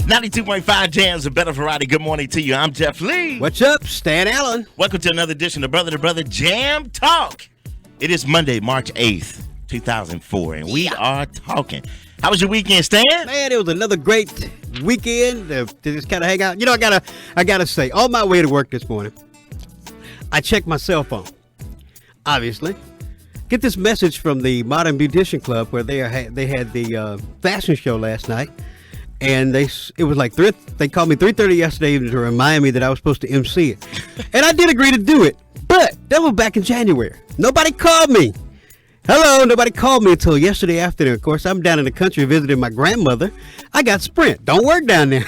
92.5 Jams, a better variety. Good morning to you. I'm Jeff Lee. What's up, Stan Allen? Welcome to another edition of Brother to Brother Jam Talk. It is Monday, March 8th, 2004, and we are talking. How was your weekend, Stan? Man, it was another great weekend to just kind of hang out. You know, I gotta say, on my way to work this morning, I checked my cell phone. Obviously, get this message from the Modern Beautician Club where they had the fashion show last night. And it was like they called me 3:30 yesterday evening to remind me that I was supposed to MC it. And I did agree to do it. But that was back in January. Nobody called me. Hello, nobody called me until yesterday afternoon. Of course, I'm down in the country visiting my grandmother. I got Sprint. Don't work down there.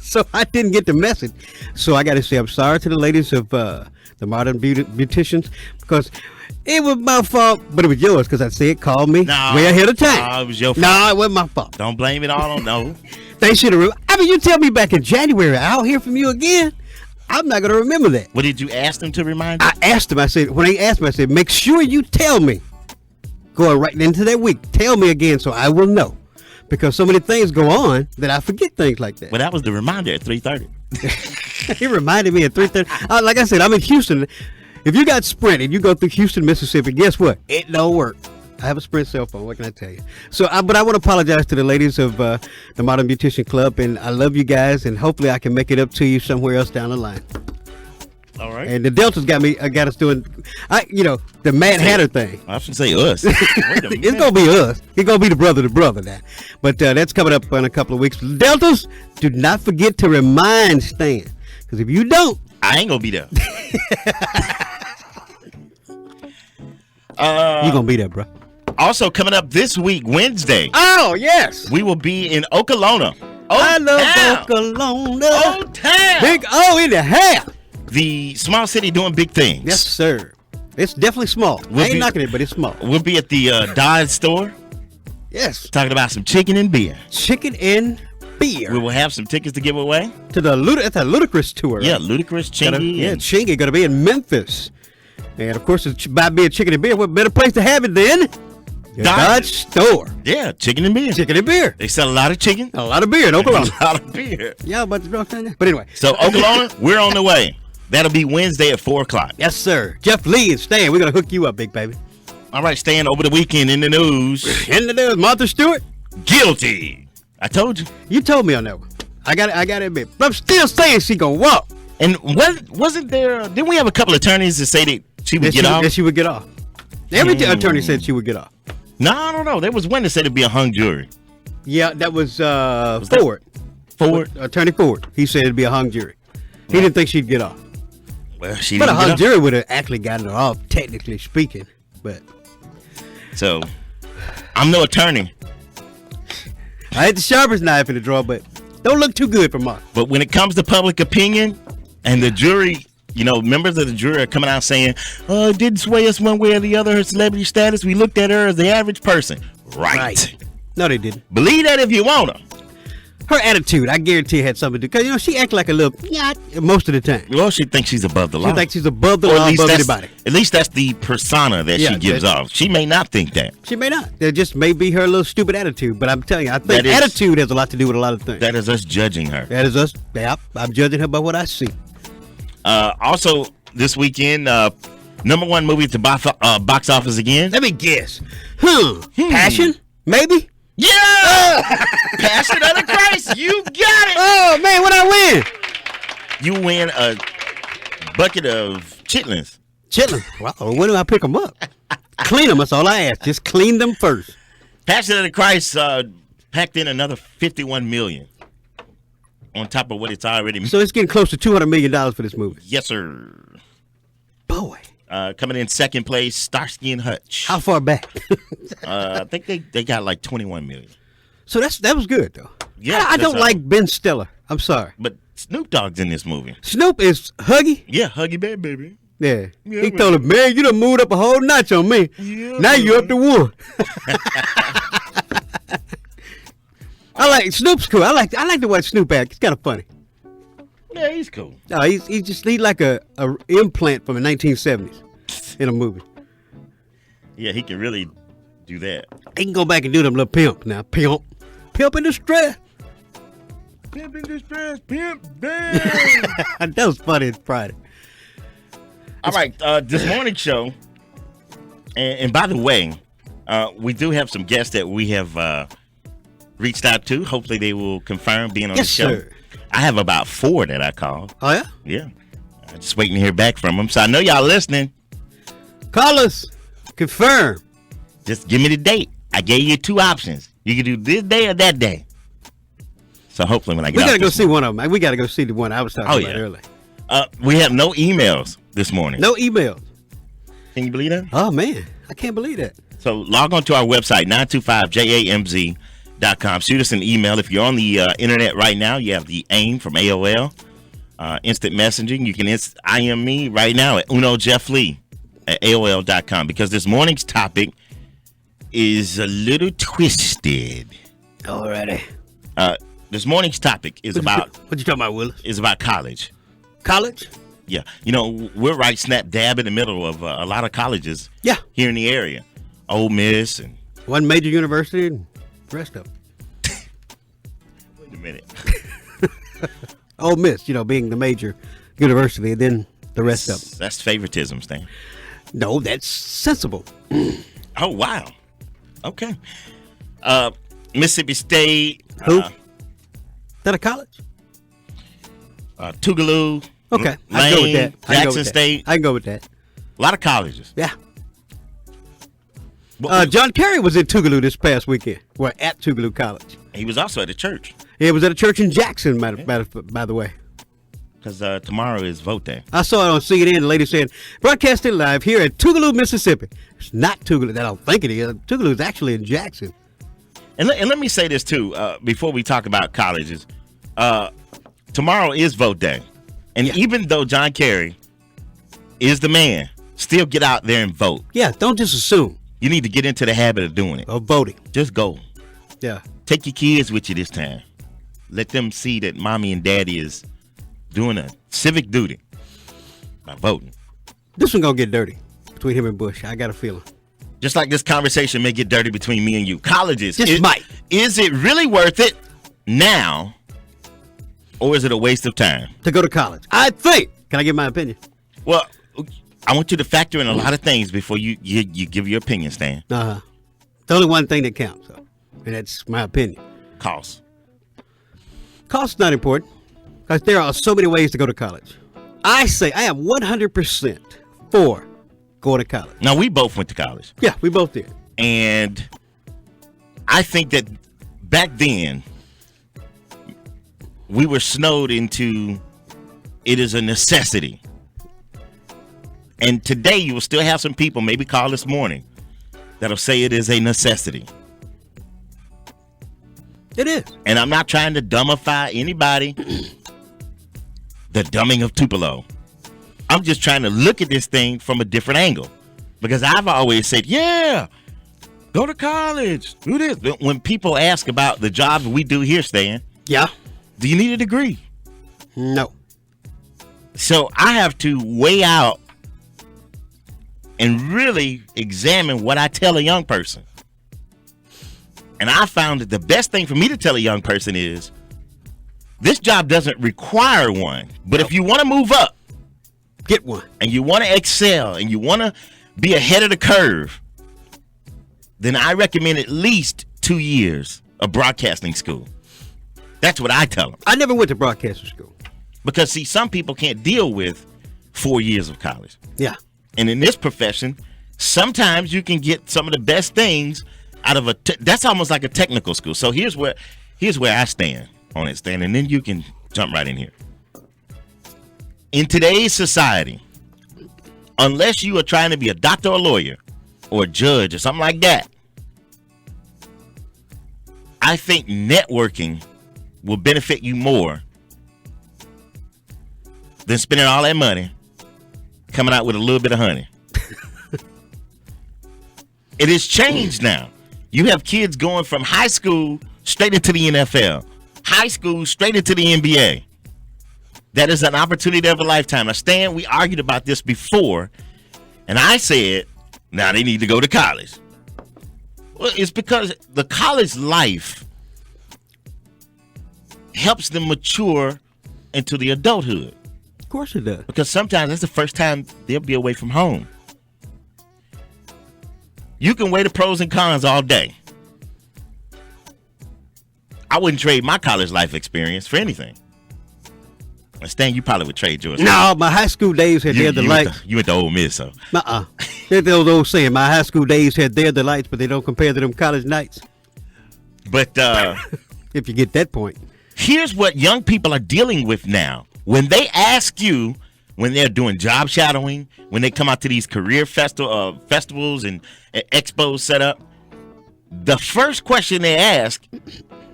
So I didn't get the message. So I got to say I'm sorry to the ladies of the Modern Beauticians because it was my fault, but it was yours because I said call me way ahead of time. No, it was your fault. No, it wasn't my fault. Don't blame it all on no. They should have. I mean, you tell me back in January, I'll hear from you again. I'm not going to remember that. What did you ask them to remind you? I asked them. I said, when they asked me, I said, make sure you tell me. Going right into that week, tell me again so I will know. Because so many things go on that I forget things like that. Well, that was the reminder at 3:30. He reminded me at 3:30. Like I said, I'm in Houston. If you got Sprint and you go through Houston, Mississippi, guess what? It don't work. I have a Sprint cell phone. What can I tell you? So, but I want to apologize to the ladies of the Modern Beautician Club, and I love you guys, and hopefully I can make it up to you somewhere else down the line. All right. And the Deltas got us doing, the Mad Hatter thing. I should say us. It's gonna be us. It's gonna be the brother to brother now. But that's coming up in a couple of weeks. Deltas, do not forget to remind Stan, because if you don't, I ain't gonna be there. you gonna be there, bro. Also coming up this week, Wednesday. Oh yes, we will be in Okolona. I love Okolona. Old Town. Big O in the house. The small city doing big things. Yes, sir. It's definitely small. I ain't knocking it, but it's small. We'll be at the Dodge store. Yes. Talking about some chicken and beer. Chicken and beer. We will have some tickets to give away. To the Ludacris tour. Yeah, right? Ludacris, Chingy. Chingy going to be in Memphis. And, of course, it's by being chicken and beer, what better place to have it than? Dodge store. Yeah, chicken and beer. Chicken and beer. They sell a lot of chicken. A lot of beer in Oklahoma. A lot of beer. Yeah, but anyway. So, Oklahoma, we're on the way. That'll be Wednesday at 4 o'clock. Yes, sir. Jeff Lee and Stan, we're going to hook you up, big baby. All right, Stan, over the weekend in the news. In the news, Martha Stewart. Guilty. I told you. You told me on that one. I got to admit. But I'm still saying she going to walk. And wasn't there, didn't we have a couple of attorneys that say that she would get off? That she would get off. Every attorney said she would get off. No, I don't know. There was one that said it'd be a hung jury. Yeah, that was Ford. Ford? Attorney Ford. He said it'd be a hung jury. He didn't think she'd get off. Well, she but didn't a hung jury would have actually gotten her off, technically speaking. But so, I'm no attorney. I had the sharpest knife in the drawer, but don't look too good for Mark. But when it comes to public opinion and the jury, members of the jury are coming out saying, "Oh, it didn't sway us one way or the other. Her celebrity status. We looked at her as the average person." Right. No, they didn't. Believe that if you want to. Her attitude, I guarantee, had something to do. Because, she acts like a little most of the time. Well, she thinks she's above the law. She thinks she's above the law, above anybody. At least that's the persona that she gives off. She may not think that. She may not. That just may be her little stupid attitude. But I'm telling you, I think attitude has a lot to do with a lot of things. That is us judging her. That is us. Yeah, I'm judging her by what I see. Also, this weekend, number one movie at the box office again. Let me guess. Passion? Maybe? Yeah! Passion of the Christ. You got it. Oh, man, what I win? You win a bucket of chitlins. Chitlins? Wow, when do I pick them up? Clean them, that's all I ask. Just clean them first. Passion of the Christ packed in another $51 million on top of what it's already made. So it's getting close to $200 million for this movie. Yes, sir. Boy. Coming in second place, Starsky and Hutch. How far back? I think they got like 21 million. So that was good though. Yeah, I don't like Ben Stiller. I'm sorry. But Snoop Dogg's in this movie. Snoop is Huggy. Yeah, Huggy Bear Baby. Yeah. He told him, man, you done moved up a whole notch on me. Yeah, now you're up to one. I like Snoop's cool. I like to watch Snoop act. It's kind of funny. Yeah, he's cool. No, he's like a implant from the 1970s in a movie. Yeah, he can really do that. He can go back and do them little pimp now. Pimp in the stress. Pimping this dress, pimp down. That was funny. It's Friday. All right, this morning's show, and by the way, we do have some guests that we have reached out to. Hopefully they will confirm being on Yes, the show. sir. I have about 4 that I called. Oh, yeah? Yeah. I'm just waiting to hear back from them. So I know y'all listening. Call us. Confirm. Just give me the date. I gave you 2 options. You can do this day or that day. So hopefully when I get We out got to go this see one of them. We got to go see the one I was talking about yeah. earlier. we have no emails this morning. No emails. Can you believe that? Oh, man. I can't believe that. So log on to our website, 925jamz.com. Shoot us an email. If you're on the internet right now, you have the AIM from AOL. Instant messaging. You can IM me right now at Uno Jeff Lee at AOL.com, because this morning's topic is a little twisted. Alrighty. This morning's topic is What you talking about, Willis? is about college. College? Yeah. You know, we're right smack dab in the middle of a lot of colleges Yeah. here in the area. Ole Miss and One major university and the rest of them. wait a minute. Ole Miss, being the major university, and then the rest of them. That's favoritism, Stan. No, that's sensible. Oh, wow. Okay. Mississippi State. Who? Is that a college? Tougaloo. Okay. I can go with that. Jackson State. I can go with that. A lot of colleges. Yeah. What- John Kerry was in Tougaloo this past weekend. Well, at Tougaloo College. he was also at a church, He was at a church in Jackson, by the way. because tomorrow is vote day. I saw it on CNN. The lady said, broadcasting live here at Tougaloo, Mississippi. It's not Tougaloo. I don't think it is. Tougaloo is actually in Jackson. And let me say this, too, before we talk about colleges. Tomorrow is vote day. And even though John Kerry is the man, still get out there and vote. Yeah, don't just assume. You need to get into the habit of doing it. Of voting. Just go. Yeah. Take your kids with you this time. Let them see that mommy and daddy is doing a civic duty by voting. This one gonna get dirty between him and Bush. I got a feeling. Just like this conversation may get dirty between me and you. Colleges. Just might. Is it really worth it now, or is it a waste of time? To go to college. I think. Can I give my opinion? Well, I want you to factor in a lot of things before you give your opinion, Stan. Uh-huh. It's only one thing that counts, and that's my opinion. Cost. Cost's not important, because there are so many ways to go to college. I say I am 100% for going to college. Now, we both went to college. Yeah, we both did. And I think that back then, we were snowed into it is a necessity. And today, you will still have some people, maybe call this morning, that'll say it is a necessity. It is. And I'm not trying to dumbify anybody. The dumbing of Tupelo. I'm just trying to look at this thing from a different angle. Because I've always said, yeah, go to college, do this. But when people ask about the jobs we do here, Stan, Yeah. do you need a degree? No. So I have to weigh out and really examine what I tell a young person. And I found that the best thing for me to tell a young person is, this job doesn't require one. But if you want to move up, Get one. and you want to excel, and you want to be ahead of the curve, then I recommend at least 2 years of broadcasting school. That's what I tell them. I never went to broadcasting school. Because, see, some people can't deal with 4 years of college. Yeah. And in this profession, sometimes you can get some of the best things out of that's almost like a technical school. So here's where I stand on it, Stan, and then you can jump right in here. In today's society, unless you are trying to be a doctor or a lawyer or a judge or something like that, I think networking will benefit you more than spending all that money coming out with a little bit of honey. It has changed now. You have kids going from high school straight into the NFL, high school straight into the NBA. That is an opportunity of a lifetime. Now, Stan, we argued about this before, and I said, now they need to go to college. Well, it's because the college life helps them mature into the adulthood. Of course it does. Because sometimes that's the first time they'll be away from home. You can weigh the pros and cons all day. I wouldn't trade my college life experience for anything. And Stan, you probably would trade yours. No, my high school days had their delights. You went to Ole Miss, so. There's those old saying, my high school days had their delights, but they don't compare to them college nights. But if you get that point. Here's what young people are dealing with now. When they ask you, when they're doing job shadowing, when they come out to these career festivals and expos set up, the first question they ask,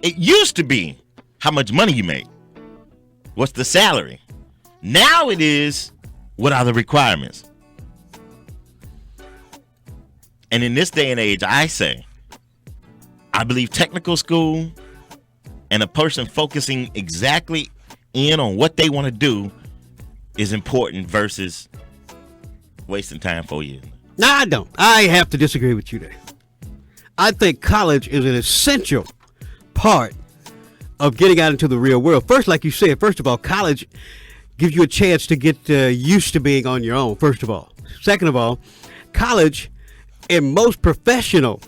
it used to be, how much money you make? What's the salary? Now it is, what are the requirements? And in this day and age, I believe technical school and a person focusing exactly in on what they want to do is important versus wasting time for you. No, I don't. I have to disagree with you there. I think college is an essential part of getting out into the real world. First, like you said, first of all, college gives you a chance to get used to being on your own, first of all. Second of all, college, in most professional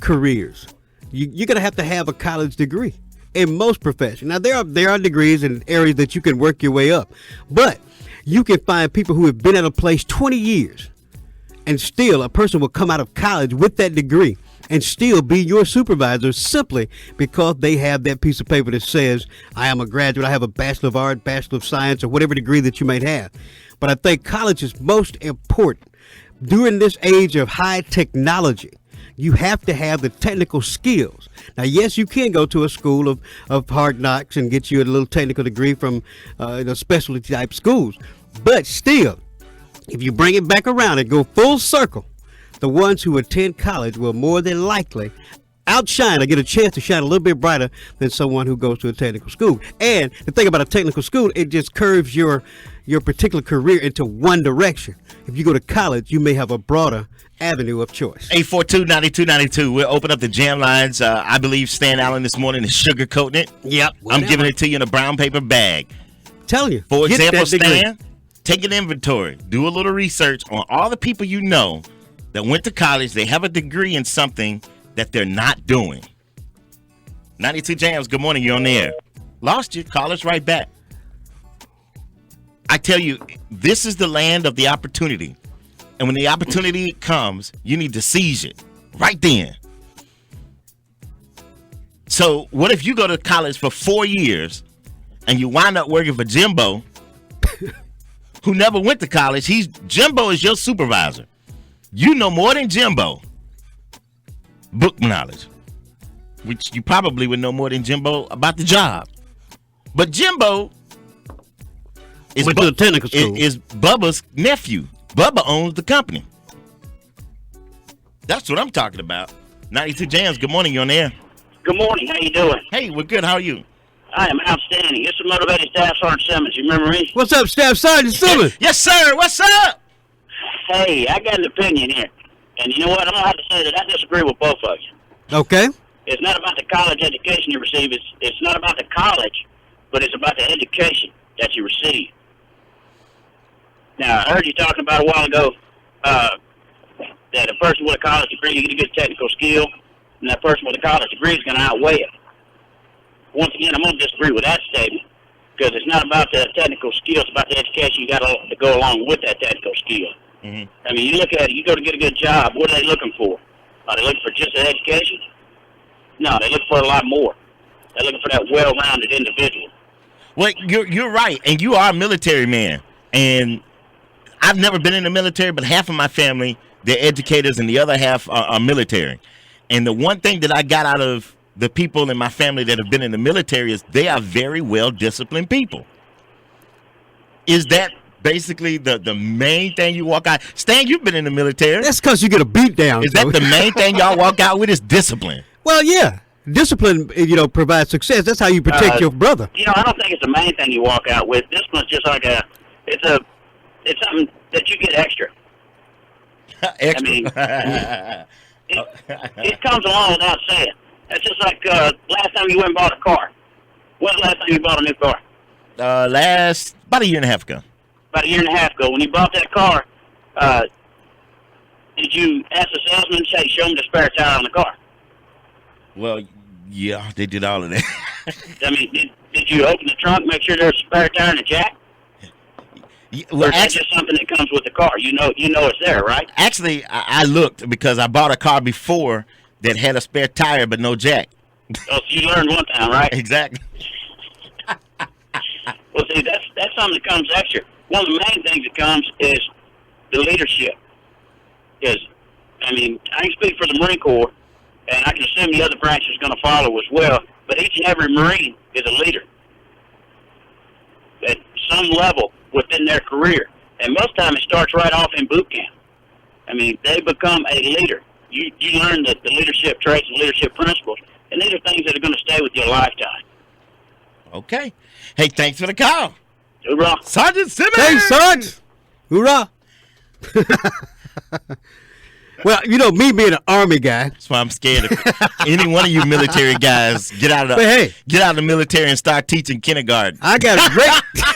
careers, you're going to have a college degree in most professions. Now, there are degrees in areas that you can work your way up, but you can find people who have been at a place 20 years, and still a person will come out of college with that degree and still be your supervisor simply because they have that piece of paper that says, I am a graduate, I have a Bachelor of Art, Bachelor of Science, or whatever degree that you may have. But I think college is most important. During this age of high technology, you have to have the technical skills. Now, yes, you can go to a school of hard knocks and get you a little technical degree from specialty type schools. But still, if you bring it back around and go full circle, the ones who attend college will more than likely outshine or get a chance to shine a little bit brighter than someone who goes to a technical school. And the thing about a technical school, it just curves your particular career into one direction. If you go to college, you may have a broader avenue of choice. 842-9292. We'll open up the jam lines. I believe Stan Allen this morning is sugarcoating it. Yep. I'm giving it to you in a brown paper bag. Telling you. For example, Stan, take an inventory. Do a little research on all the people you know that went to college. They have a degree in something that they're not doing. 92 Jams, good morning. You're on the air. Lost you. Call us right back. I tell you, this is the land of the opportunity. And when the opportunity comes, you need to seize it right then. So what if you go to college for 4 years and you wind up working for Jimbo, who never went to college? Jimbo is your supervisor. You know more than Jimbo. Book knowledge, which you probably would know more than Jimbo about the job. But Jimbo is Bubba's nephew. Bubba owns the company. That's what I'm talking about. 92 Jams, good morning. You're on the air. Good morning. How you doing? Hey, we're good. How are you? I am outstanding. This is Motivated Staff Sergeant Simmons. You remember me? What's up, Staff Sergeant Simmons? Yes, sir. What's up? Hey, I got an opinion here. And you know what? I'm going to have to say that I disagree with both of you. Okay. It's not about the college education you receive. It's not about the college, but it's about the education that you receive. Now, I heard you talking about a while ago that a person with a college degree, you get a good technical skill, and that person with a college degree is going to outweigh it. Once again, I'm going to disagree with that statement because it's not about the technical skills, it's about the education you got to go along with that technical skill. Mm-hmm. I mean, you look at it, you go to get a good job, what are they looking for? Are they looking for just an education? No, they look for a lot more. They're looking for that well-rounded individual. Well, you're right, and you are a military man. And I've never been in the military, but half of my family, they're educators, and the other half are military. And the one thing that I got out of the people in my family that have been in the military is they are very well-disciplined people. Is that basically the main thing you walk out? Stan, you've been in the military. That's because you get a beat down. Is that the main thing y'all walk out with is discipline? Well, yeah. Discipline, provides success. That's how you protect your brother. I don't think it's the main thing you walk out with. Discipline's just like it's something that you get extra. Extra. I mean, it comes along without saying. That's just like last time you went and bought a car. When's the last time you bought a new car? Last about a year and a half ago. About a year and a half ago. When you bought that car, did you ask the salesman, say, show him the spare tire on the car? Well, yeah, they did all of that. I mean, did you open the trunk, make sure there's a spare tire and a jack? Well, or is that just something that comes with the car? You know it's there, right? Actually, I looked because I bought a car before that had a spare tire but no jack. Oh, so you learned one time, right? Exactly. Well, see, that's something that comes extra. One of the main things that comes is the leadership. Because, I mean, I can speak for the Marine Corps, and I can assume the other branch is going to follow as well, but each and every Marine is a leader at some level within their career. And most time it starts right off in boot camp. I mean, they become a leader. You learn the leadership traits and leadership principles, and these are things that are going to stay with you a lifetime. Okay. Hey, thanks for the call. Hoorah. Sergeant Simmons! Hey, Sarge! Hoorah! Well, you know, me being an Army guy. That's why I'm scared of any one of you military guys get out of the military and start teaching kindergarten. I got a great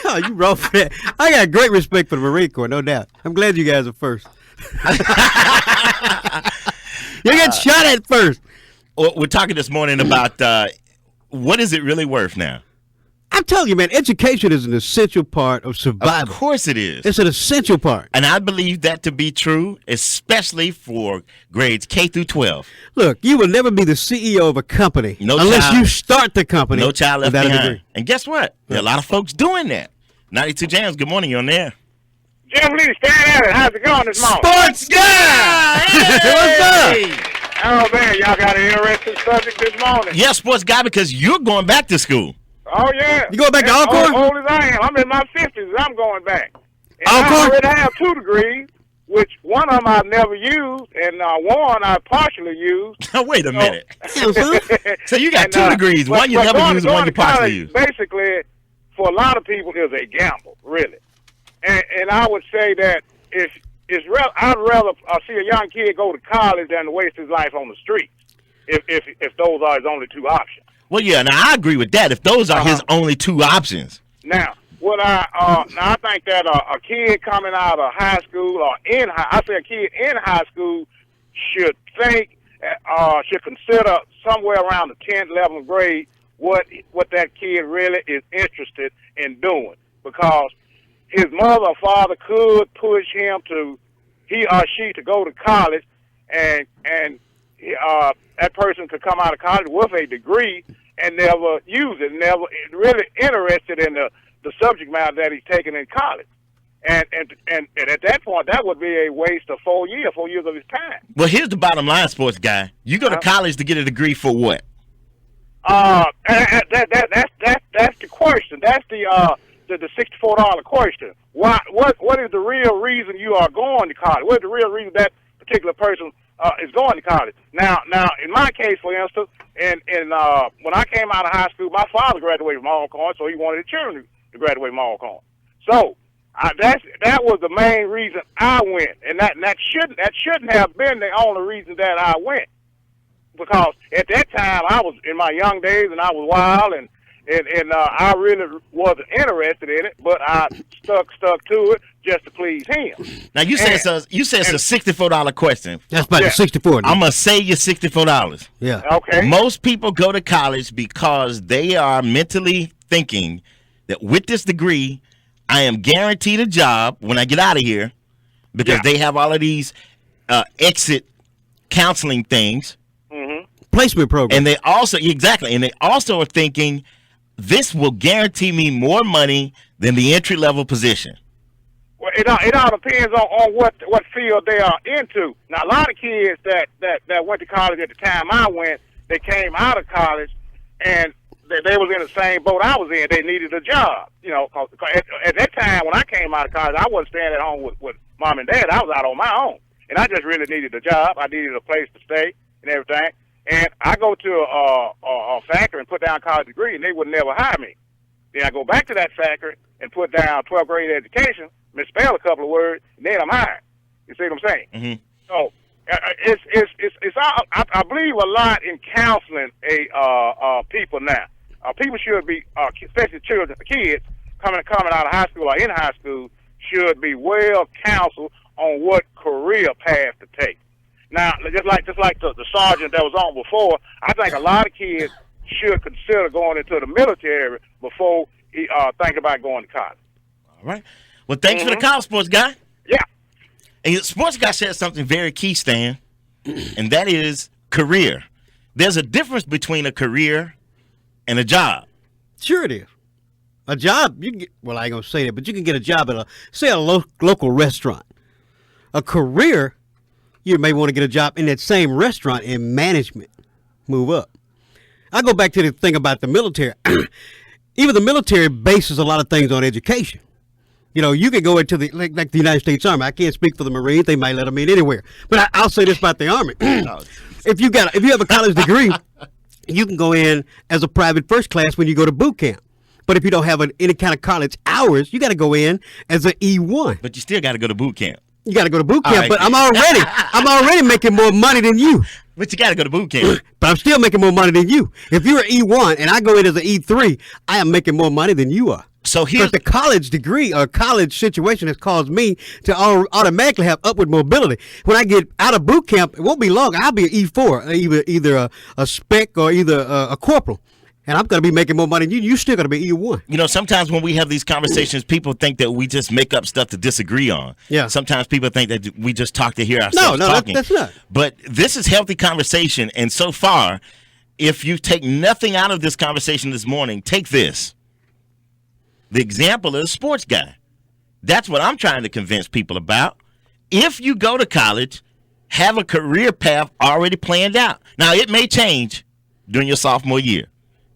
oh, you wrong for that. I got great respect for the Marine Corps, no doubt. I'm glad you guys are first. You get shot at first. Well, we're talking this morning about what is it really worth now? I'm telling you, man, education is an essential part of survival. Of course it is. It's an essential part. And I believe that to be true, especially for grades K through 12. Look, you will never be the CEO of a company unless you start the company. No child left without a behind. degree. And guess what? There are a lot of folks doing that. 92 Jams, good morning. You're on there. Jim Lee, stand at it. How's it going this morning? Sports guy! What's up? Oh, man, y'all got an interesting subject this morning. Yeah, sports guy, because you're going back to school. Oh, yeah. You going back to Alcorn? Old as I am. I'm in my 50s. I'm going back. And Alcorn? I already have 2 degrees, which one of them I've never used, and one I partially used. Wait a minute. Damn, son. So you got 2 degrees. One you never use, one you partially use. Basically, for a lot of people, is a gamble, really. And I would say that I'd rather see a young kid go to college than to waste his life on the streets, if those are his only 2 options. Well, yeah, now I agree with that. If those are his only 2 options. Now, I think that a kid coming out of high school or I say a kid in high school should should consider somewhere around the 10th, 11th grade what that kid really is interested in doing, because his mother or father could push him he or she to go to college, and that person could come out of college with a degree and never use it, never really interested in the subject matter that he's taking in college. And at that point, that would be a waste of 4 years of his time. Well, here's the bottom line, sports guy. You go to college to get a degree for what? That's the question. That's the $64 question. What is the real reason you are going to college? What is the real reason that particular person is going to college? Now, in my case, for instance, and when I came out of high school, my father graduated from Alcorn, so he wanted his children to graduate from Alcorn. So that was the main reason I went, and that shouldn't have been the only reason that I went, because at that time I was in my young days and I was wild and I really wasn't interested in it, but I stuck to it just to please him. Now you said it's a $64 question. That's about $64. I'm gonna save you $64. Yeah. Okay. Most people go to college because they are mentally thinking that with this degree, I am guaranteed a job when I get out of here, because they have all of these exit counseling things, placement program, and they also are thinking this will guarantee me more money than the entry level position. Well, it all depends on what field they are into. Now, a lot of kids that went to college at the time I went, they came out of college and they was in the same boat I was in. They needed a job. You know, 'cause at that time when I came out of college, I wasn't staying at home with mom and dad. I was out on my own, and I just really needed a job. I needed a place to stay and everything. And I go to a factory and put down a college degree, and they would never hire me. Then I go back to that factory and put down 12th grade education, misspell a couple of words, and then I'm hired. You see what I'm saying? Mm-hmm. So it's all, I believe a lot in counseling people now. people should be, especially children, kids coming out of high school or in high school, should be well counseled on what career path to take. Now, just like the sergeant that was on before, I think a lot of kids should consider going into the military before he think about going to college. All right. Well, thanks for the call, sports guy. Yeah. And sports guy said something very key, Stan, and that is career. There's a difference between a career and a job. Sure it is. A job, you can get, well, I ain't going to say that, but you can get a job at a local restaurant. A career, you may want to get a job in that same restaurant in management. Move up. I go back to the thing about the military. Even the military bases a lot of things on education. You know, you could go into like the United States Army. I can't speak for the Marines. They might let them in anywhere. But I'll say this about the Army. If you have a college degree, you can go in as a private first class when you go to boot camp. But if you don't have any kind of college hours, you got to go in as an E1. But you still got to go to boot camp. You got to go to boot camp. Right. But I'm already making more money than you. But you got to go to boot camp. But I'm still making more money than you. If you're an E1 and I go in as an E3, I am making more money than you are. So Because the college degree or college situation has caused me to automatically have upward mobility. When I get out of boot camp, it won't be long. I'll be an E4, either a spec or either a corporal. And I'm going to be making more money than you. You're still going to be E1. You know, sometimes when we have these conversations, people think that we just make up stuff to disagree on. Yeah. Sometimes people think that we just talk to hear ourselves talking. That's not. But this is healthy conversation. And so far, if you take nothing out of this conversation this morning, take this. The example of a sports guy. That's what I'm trying to convince people about. If you go to college, have a career path already planned out. Now, it may change during your sophomore year.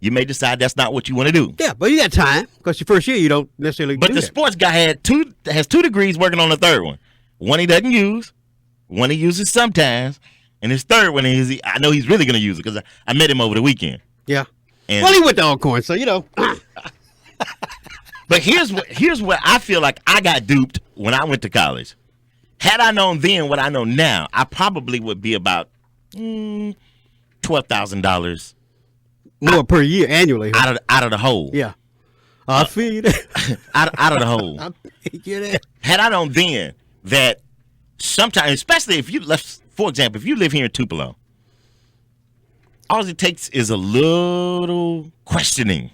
You may decide that's not what you want to do. Yeah, but you got time because your first year you don't necessarily But do the that. sports guy has 2 degrees working on the third one. One he doesn't use, one he uses sometimes, and his third one I know he's really going to use it because I met him over the weekend. Yeah. And, Well, he went to Alcorn, so, you know. But here's where I feel like I got duped when I went to college. Had I known then what I know now, I probably would be about $12,000 More per year annually. out of the hole. Yeah. I feel you there. out of the hole. I feel you there. Had I known then that sometimes, especially if you left, for example, if you live here in Tupelo, all it takes is a little questioning.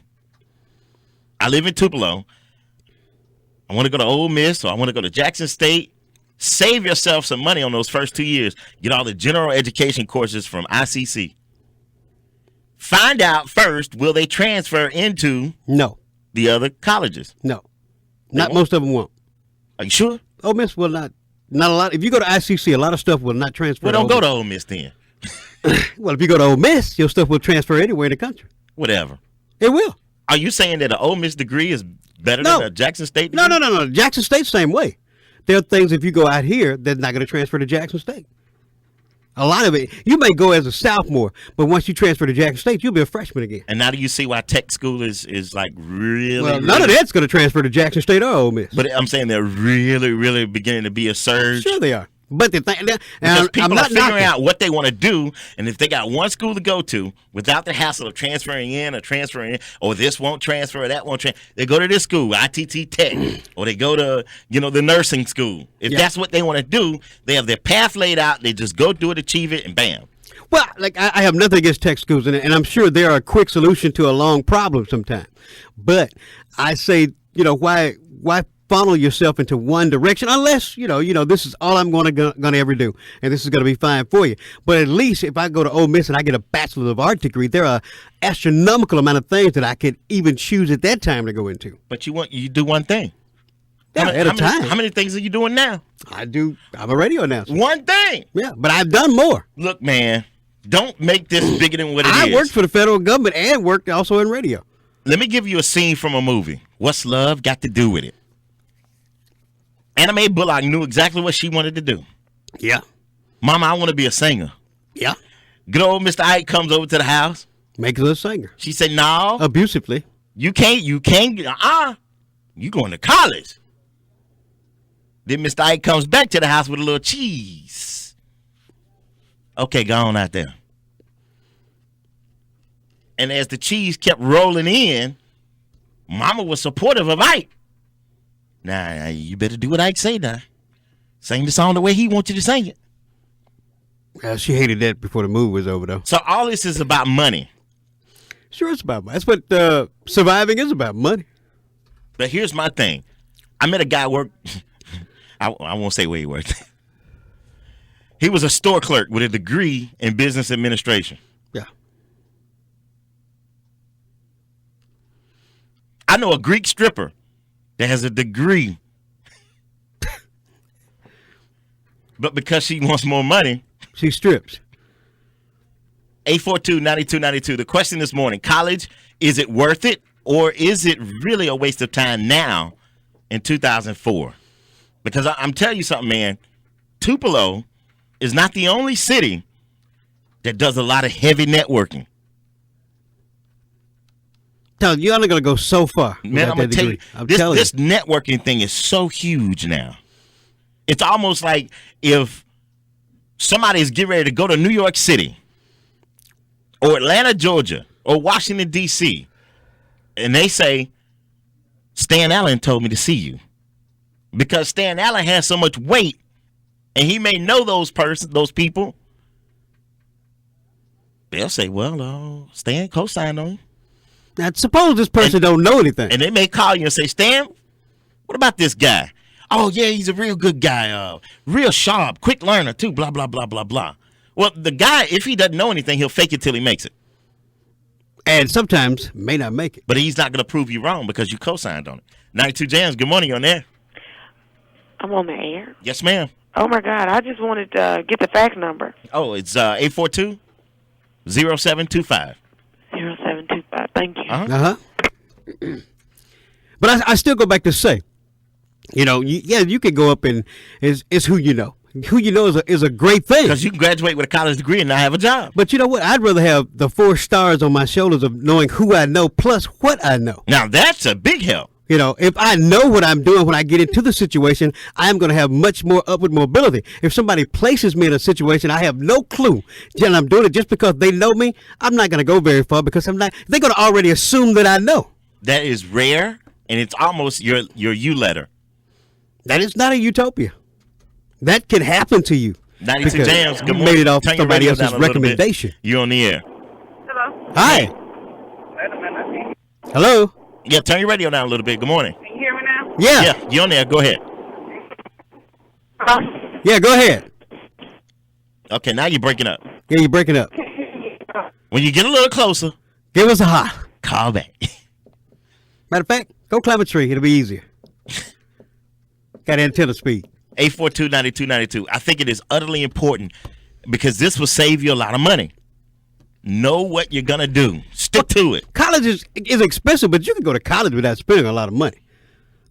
I live in Tupelo. I want to go to Ole Miss or I want to go to Jackson State. Save yourself some money on those first 2 years. Get all the general education courses from ICC. Find out first, will they transfer into No. the other colleges? No. Not won't? most of them won't. Are you sure? Ole Miss will not. Not a lot. If you go to ICC, a lot of stuff will not transfer. Well, don't go to Ole Miss then. Well, if you go to Ole Miss, your stuff will transfer anywhere in the country. Whatever. It will. Are you saying that an Ole Miss degree is better No. than a Jackson State degree? No. Jackson State, same way. There are things if you go out here that's not going to transfer to Jackson State. A lot of it, you may go as a sophomore, but once you transfer to Jackson State, you'll be a freshman again. And now do you see why tech school is like really? Well, none of that's going to transfer to Jackson State or Ole Miss. But I'm saying they're really, really beginning to be a surge. Sure they are. But the thing, Because and people I'm are not figuring knocking. out what they want to do, and if they got one school to go to without the hassle of transferring in or transferring in, or this won't transfer or that won't transfer, they go to this school, ITT Tech, or they go to the nursing school. If Yeah. that's what they want to do, they have their path laid out. They just go do it, achieve it, and bam. Well, like I have nothing against tech schools, and I'm sure they're a quick solution to a long problem sometimes. But I say, why funnel yourself into one direction unless this is all I'm gonna ever do, and this is gonna be fine for you. But at least if I go to Ole Miss and I get a Bachelor of Art degree, there are astronomical amount of things that I could even choose at that time to go into. But you do one thing. Yeah, at a time. How many things are you doing now? I'm a radio announcer. One thing. Yeah, but I've done more. Look, man, don't make this bigger than what it is. I worked for the federal government and worked also in radio. Let me give you a scene from a movie. What's love got to do with it? Anna Mae Bullock knew exactly what she wanted to do. Yeah. Mama, I want to be a singer. Yeah. Good old Mr. Ike comes over to the house. Makes her a singer. She said, no, Abusively. you can't, you going to college. Then Mr. Ike comes back to the house with a little cheese. Okay, go on out there. And as the cheese kept rolling in, Mama was supportive of Ike. Now, you better do what Ike say now. Sing the song the way he wants you to sing it. Well, she hated that before the movie was over, though. So all this is about money. Sure, it's about money. That's what surviving is about, money. But here's my thing. I met a guy work. I won't say where he worked. He was a store clerk with a degree in business administration. Yeah. I know a Greek stripper that has a degree. But because she wants more money, she strips. 842-9292. The question this morning, college, is it worth it? Or is it really a waste of time now in 2004? Because I'm telling you something, man. Tupelo is not the only city that does a lot of heavy networking. Tell you're only going to go so far. Man, I'm going to tell you, this networking thing is so huge now. It's almost like if somebody is getting ready to go to New York City or Atlanta, Georgia, or Washington, D.C., and they say, Stan Allen told me to see you. Because Stan Allen has so much weight, and he may know those people. They'll say, well, Stan co-signed on you. Now, suppose this person don't know anything. And they may call you and say, Stan, what about this guy? Oh, yeah, he's a real good guy. Real sharp, quick learner, too, blah, blah, blah, blah, blah. Well, the guy, if he doesn't know anything, he'll fake it till he makes it. And sometimes may not make it. But he's not going to prove you wrong because you co-signed on it. 92 Jams, good morning, you're on there. I'm on the air. Yes, ma'am. Oh, my God. I just wanted to get the fax number. Oh, it's 842-0725. 0725. Thank you. Uh-huh. But I still go back to say, you can go up and it's who you know. Who you know is a great thing. Because you can graduate with a college degree and not have a job. But you know what? I'd rather have the 4 stars on my shoulders of knowing who I know plus what I know. Now, that's a big help. If I know what I'm doing when I get into the situation, I'm going to have much more upward mobility. If somebody places me in a situation I have no clue, and I'm doing it just because they know me, I'm not going to go very far because they're going to already assume that I know. That is rare, and it's almost your you letter. That is not a utopia. That can happen to you. 92 Jams, good morning. You made it off Turn somebody your radio else's down a little bit. recommendation. You're on the air. Hello. Hi. Wait a minute. Hello. Yeah, turn your radio down a little bit. Good morning. Can you hear me now? Yeah. Yeah, you're on there. Go ahead. Hello. Yeah, go ahead. Okay, now you're breaking up. Yeah, you're breaking up. When you get a little closer, Give us a hot. call back. Matter of fact, go climb a tree. It'll be easier. Got antenna speed. 842-9292. I think it is utterly important because this will save you a lot of money. Know what you're going to do. Stick to it. College is expensive, but you can go to college without spending a lot of money.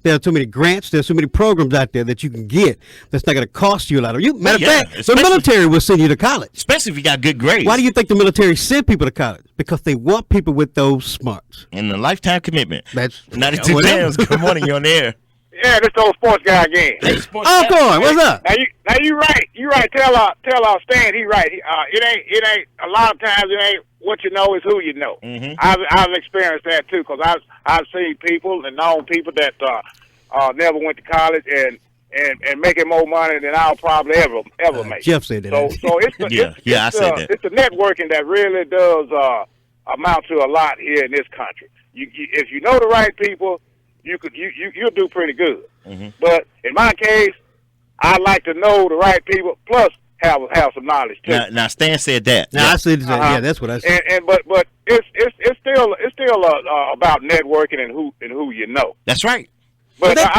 There are too many grants. There's so many programs out there that you can get that's not going to cost you a lot of you. Matter of fact, the especially- military will send you to college. Especially if you got good grades. Why do you think the military send people to college? Because they want people with those smarts. And a lifetime commitment. That's 92 whatever. Jams. Good morning. You're on the air. Yeah, this old sports guy again. Hey, sports Oh, guy. come on. What's up? Now you right. You right. Tell our Stan he right. It ain't a lot of times it ain't what you know is who you know. Mhm. I've experienced that too because I've seen people and known people that never went to college and making more money than I'll probably ever make. Jeff said that. So it's the, I said that. It's the networking that really does amount to a lot here in this country. If you know the right people, you'll do pretty good. Mm-hmm. But in my case, I like to know the right people plus have some knowledge too. Now, Stan said that. Now, Yeah. I said that. Uh-huh. Yeah, that's what I said. But it's still about networking and who you know. That's right. But Well, like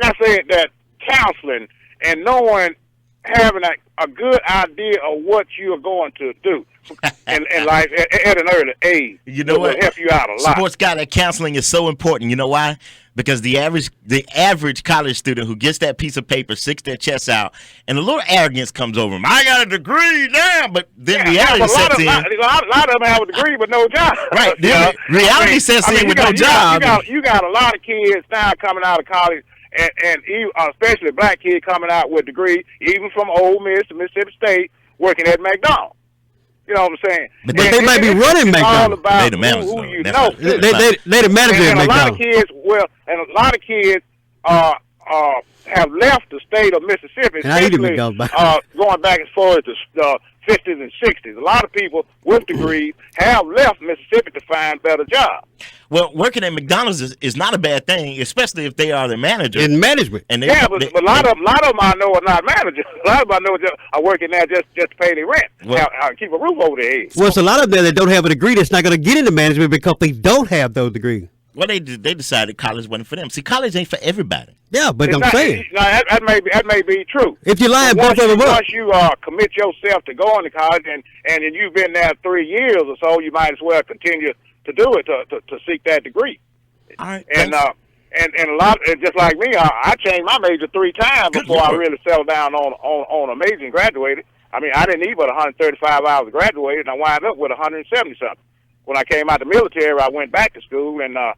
I said, that counseling and knowing, having a good idea of what you are going to do in life at an early age, You know will what? help you out a lot. Sports guy, that counseling is so important. You know why? Because the average college student who gets that piece of paper, sticks their chest out, and a little arrogance comes over them. I got a degree now, but then reality but sets in. a lot of them have a degree but no job. Right. You know? Reality sets in with no job. You got a lot of kids now coming out of college, and even, especially black kids coming out with degrees, even from Ole Miss to Mississippi State, working at McDonald's. You know what I'm saying? But they might be it's running all McDonald's. about They the managers, who though. you That's know. what- They the manager at And a lot of McDonald's. kids, have left the state of Mississippi, And I eat at especially McDonald's. going back as far as the 50s and 60s. A lot of people with degrees have left Mississippi to find better jobs. Well, working at McDonald's is not a bad thing, especially if they are the manager. In management. And they, Yeah, but a lot of them I know are not managers. A lot of them I know are working there just to pay their rent, Well- keep a roof over their head. Well, it's a lot of them that don't have a degree that's not going to get into management because they don't have those degrees. well, they decided college wasn't for them. See, college ain't for everybody. Yeah, but It's I'm not- saying, no, that may be true. if you line But both of them up, once you commit yourself to going to college and you've been there 3 years or so, you might as well continue to do it to seek that degree. All right. And thanks. and a lot, and just like me, I changed my major 3 times Good before I Lord. really settled down on a major and graduated. I mean, I didn't need but 135 hours to graduate, and I wound up with 170 something. When I came out the military, I went back to school, and I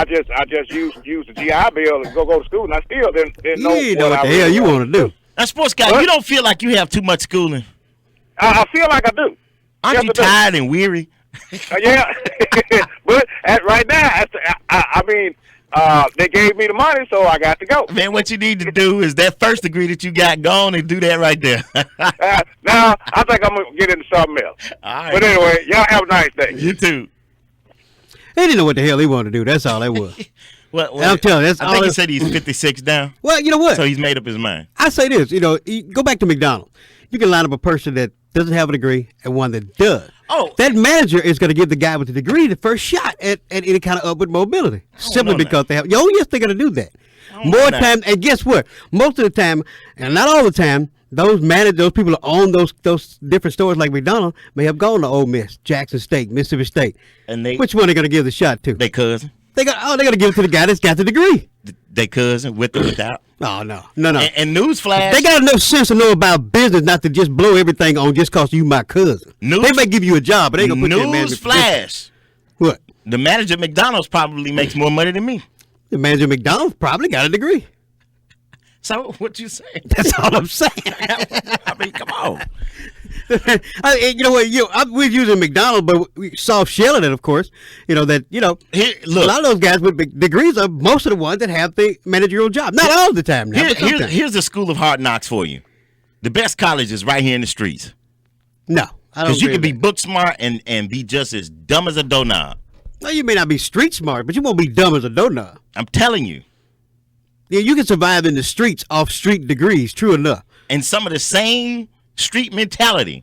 just used the GI Bill to go to school, and I still didn't you know ain't know what I the really hell you wanted want to do. Now, sports guy, What? you don't feel like you have too much schooling. I feel like I do. Aren't Yes, you I do. tired and weary? Yeah, but right now, I mean, they gave me the money, so I got to go. Man, what you need to do is that first degree that you got gone and do that right there. Now, I think I'm going to get into something else. All right. But anyway, y'all have a nice day. You too. They didn't know what the hell he wanted to do. That's all that was. Well, I'm telling you, that's I all think he it- said he's 56 down, Well, you know what? so he's made up his mind. I say this, you go back to McDonald's. You can line up a person that doesn't have a degree and one that does. Oh. That manager is going to give the guy with the degree the first shot at any kind of upward mobility. Simply know that. because they have. Oh, yes, they're going to do that. don't More know that. time, and guess what? Most of the time, and not all the time, those people that own those different stores like McDonald's may have gone to Ole Miss, Jackson State, Mississippi State. And they Which one are they going to give the shot to? they cousin, They're going to give it to the guy that's got the degree. they cousin with or without. Oh, no. And newsflash, They got enough sense to know about business not to just blow everything on just cause you my cousin. They may give you a job, but they gonna put you in management position. newsflash. What? The manager at McDonald's probably makes more money than me. The manager of McDonald's probably got a degree. So what you saying? That's all I'm saying. I mean, come on. You know what? We're using McDonald's, but we soft shelling it, of course. Here, Look, a lot of those guys with big degrees are most of the ones that have the managerial job. Not all the time now, but sometimes. here's the school of hard knocks for you. The best college is right here in the streets. No, I don't. Because you agree can be with book smart and be just as dumb as a doorknob. that. No, you may not be street smart, but you won't be dumb as a doorknob. I'm telling you. Yeah, you can survive in the streets off street degrees. True enough. And some of the same street mentality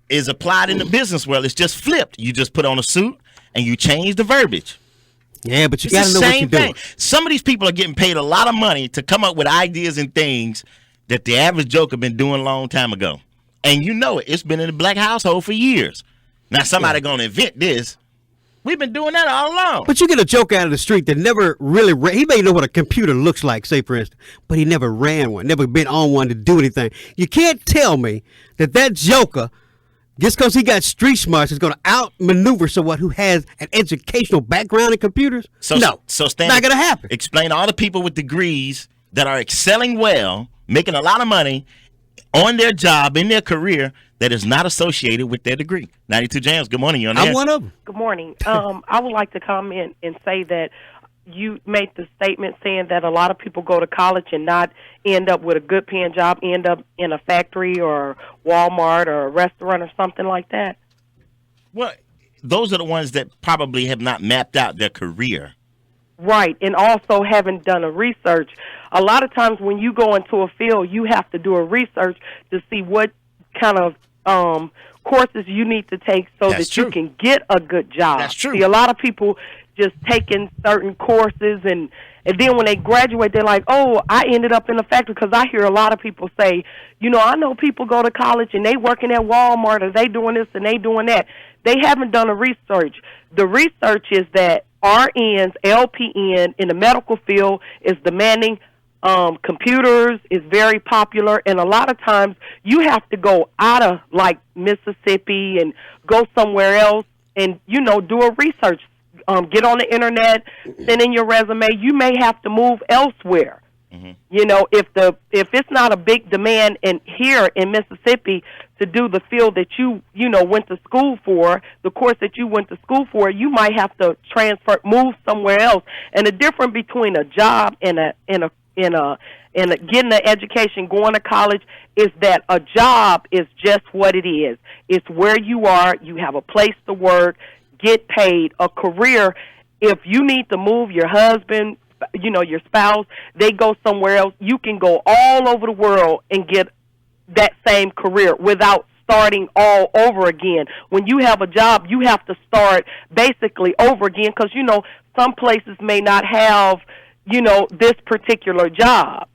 is applied in the business world. It's just flipped. You just put on a suit and you change the verbiage. Yeah, but you It's got to the know what same you're thing. doing. Some of these people are getting paid a lot of money to come up with ideas and things that the average joker been doing a long time ago. And you know it. It's been in the black household for years. Now somebody going to invent this. We've been doing that all along. But you get a joke out of the street that never really he may know what a computer looks like, say for instance, but he never ran one, never been on one to do anything. You can't tell me that joker, just because he got street smarts, is going to outmaneuver someone who has an educational background in computers. No, Stan, not going to happen. Explain to all the people with degrees that are excelling well, making a lot of money on their job, in their career, that is not associated with their degree. 92 Jams, good morning. You're on I'm air. one of them. Good morning. I would like to comment and say that you made the statement saying that a lot of people go to college and not end up with a good paying job, end up in a factory or Walmart or a restaurant or something like that. Well, those are the ones that probably have not mapped out their career. Right, and also haven't done a research. A lot of times when you go into a field, you have to do a research to see what kind of courses you need to take so That's that true. you can get a good job. That's true. See, a lot of people just taking certain courses and then when they graduate, they're like, oh, I ended up in a factory, because I hear a lot of people say, you know, I know people go to college and they working at Walmart or they doing this and they doing that. They haven't done a research. The research is that RNs, LPN in the medical field is demanding computers, is very popular, and a lot of times you have to go out of like Mississippi and go somewhere else and, you know, do a research. Get on the internet, send in your resume. You may have to move elsewhere You know, if it's not a big demand in here in Mississippi to do the field that you went to school for, the course that you went to school for, you might have to move somewhere else. And the difference between a job and getting an education, going to college, is that a job is just what it is. It's where you are. You have a place to work, get paid. A career, if you need to move your husband, your spouse, they go somewhere else, you can go all over the world and get that same career without starting all over again. When you have a job, you have to start basically over again because, some places may not have, this particular job,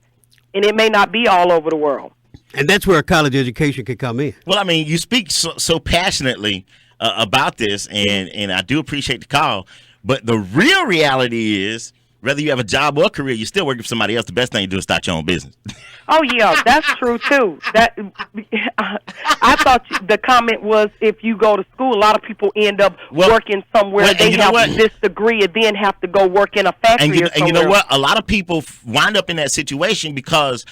and it may not be all over the world. And that's where a college education can come in. Well, I mean, you speak so passionately about this, and I do appreciate the call, but the real reality is, whether you have a job or a career, you're still working for somebody else. The best thing to do is start your own business. Oh, yeah, that's true, too. I thought the comment was if you go to school, a lot of people end up working somewhere. They have this degree and then have to go work in a factory or somewhere. And you know what? A lot of people wind up in that situation because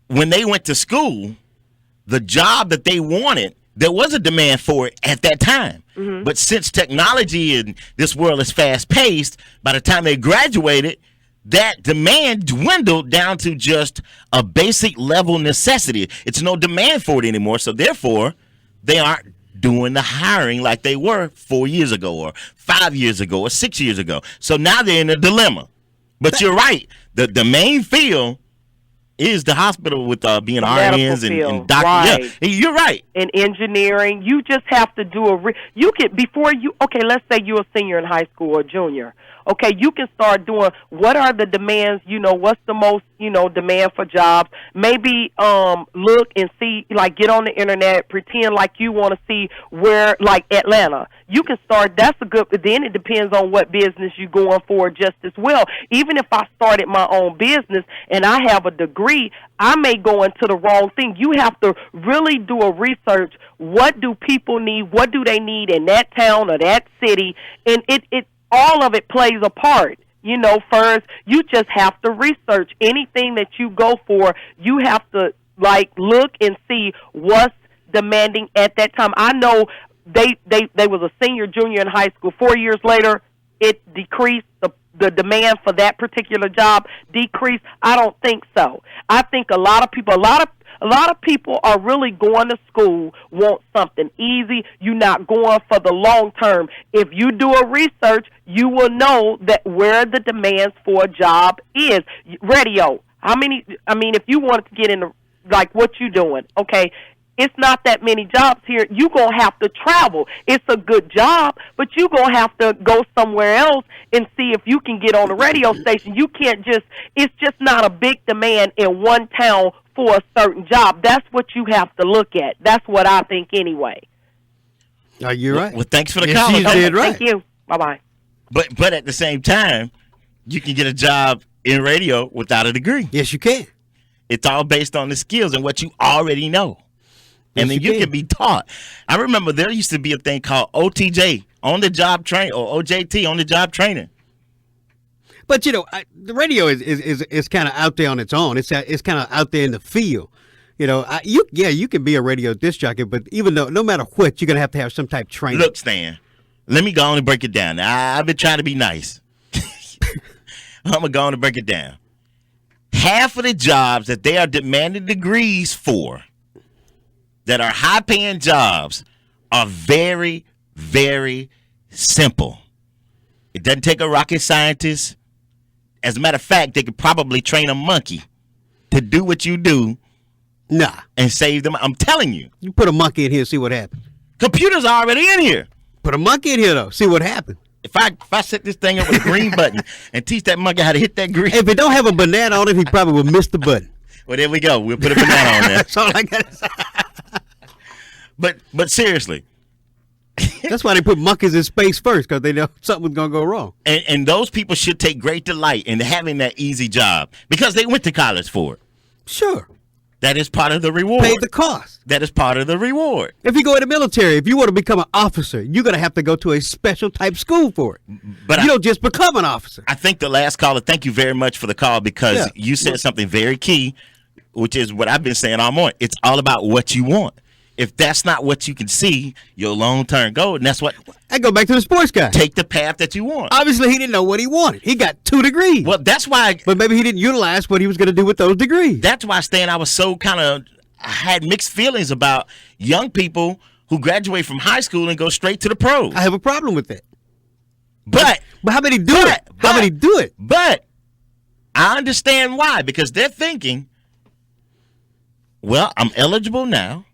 when they went to school, the job that they wanted, there was a demand for it at that time. Mm-hmm. But since technology and this world is fast-paced, by the time they graduated, that demand dwindled down to just a basic level necessity. It's no demand for it anymore, so therefore, they aren't doing the hiring like they were 4 years ago or 5 years ago or 6 years ago. So now they're in a dilemma. But you're right. The main field is the hospital with being RNs and doctors. Right. Yeah, you're right. In engineering, you just have to do let's say you're a senior in high school or junior. Okay, you can start doing what are the demands, what's the most, demand for jobs. Maybe look and see, like get on the internet, pretend like you want to see where, like Atlanta. You can start, then it depends on what business you're going for just as well. Even if I started my own business and I have a degree, I may go into the wrong thing. You have to really do a research. What do people need? What do they need in that town or that city? And it all of it plays a part. First, you just have to research anything that you go for. You have to look and see what's demanding at that time. I know they was a senior, junior in high school. 4 years later, it decreased. The demand for that particular job decreased. I don't think so. I think a lot of people are really going to school, want something easy. You're not going for the long term. If you do a research, you will know that where the demands for a job is. Radio. If you wanted to get into what you doing, okay, it's not that many jobs here. You're going to have to travel. It's a good job, but you're going to have to go somewhere else and see if you can get on a radio station. You can't it's just not a big demand in one town for a certain job. That's what you have to look at. That's what I think anyway. You're right. Well, thanks for the call. You did right. Thank you. Bye-bye. But at the same time, you can get a job in radio without a degree. Yes, you can. It's all based on the skills and what you already know. And then you can be taught. I remember there used to be a thing called OTJ, on the job train, or OJT, on the job training. But the radio is kind of out there on its own. It's kind of out there in the field. You can be a radio disc jockey, but even though no matter what, you're gonna have to have some type of training. Look, Stan, let me go on and break it down. Now, I've been trying to be nice. I'm gonna go on and break it down. Half of the jobs that they are demanding degrees for, that are high-paying jobs, are very, very simple. It doesn't take a rocket scientist. As a matter of fact, they could probably train a monkey to do what you do. Nah. And save them. I'm telling you. You put a monkey in here, see what happens. Computers are already in here. Put a monkey in here, though. See what happens. If I set this thing up with a green button and teach that monkey how to hit that green. If it don't have a banana on it, he probably will miss the button. Well, there we go. We'll put a banana on there. That's all I got to say. But seriously. That's why they put monkeys in space first, because they know something was going to go wrong. And those people should take great delight in having that easy job because they went to college for it. Sure. That is part of the reward. Pay the cost. That is part of the reward. If you go in the military, if you want to become an officer, you're going to have to go to a special type school for it. But you don't just become an officer. I think the last caller, thank you very much for the call, because Yeah. you said something very key, which is what I've been saying all morning. It's all about what you want. If that's not what you can see, your long-term goal, and that's what, I go back to the sports guy. take the path that you want. Obviously, he didn't know what he wanted. He got 2 degrees. Well, that's why But maybe he didn't utilize what he was going to do with those degrees. Stan, I was so I had mixed feelings about young people who graduate from high school and go straight to the pros. I have a problem with that. But how many do it? How many do it? But I understand why, because they're thinking, well, I'm eligible now.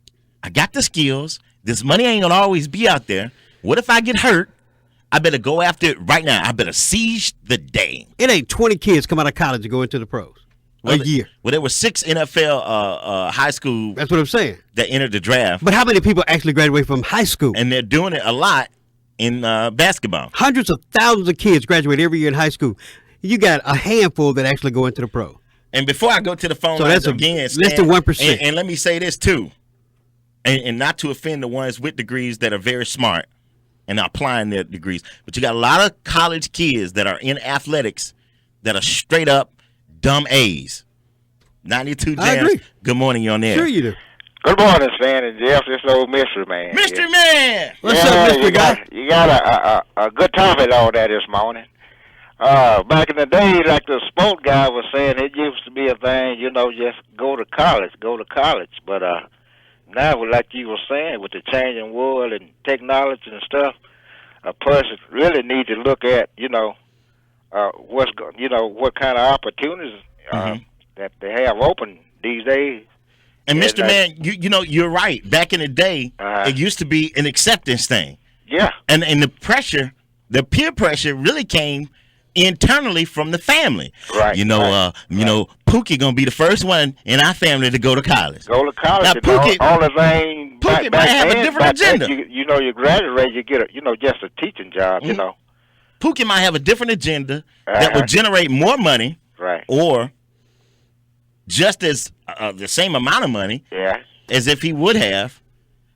I got the skills. This money ain't gonna always be out there. What if I get hurt? I better go after it right now. I better seize the day. It ain't 20 kids come out of college and go into the pros a year. Well, there were 6 NFL high school That's what I'm saying. that entered the draft, But how many people actually graduate from high school? and they're doing it a lot in basketball. Hundreds of thousands of kids graduate every year in high school. You got a handful that actually go into the pro. And before I go to the phone So lines that's again, less than 1%. And let me say this too, and not to offend the ones with degrees that are very smart and are applying their degrees, but you got a lot of college kids that are in athletics that are straight up dumb A's. 92 I Jams. agree. Good morning, you're on there. Sure you do. Good morning, Stan and Jeff. This old mystery man. Mystery Man. What's up, Mr. Guy? You got a good topic on that this morning. Back in the day, like the sport guy was saying, it used to be a thing, just go to college. But now, like you were saying, with the changing world and technology and stuff, a person really needs to look at, what kind of opportunities that they have open these days. And Yeah, Mr. Man, you're right. Back in the day, it used to be an acceptance thing. Yeah. And the peer pressure really came internally from the family. Right, Pookie gonna be the first one in our family to go to college. Go to college. Now, and Pookie- all the thing. Pookie might have a different agenda. You graduate, you get just a teaching job. Pookie might have a different agenda that will generate more money, Right. or just as the same amount of money Yeah. as if he would have.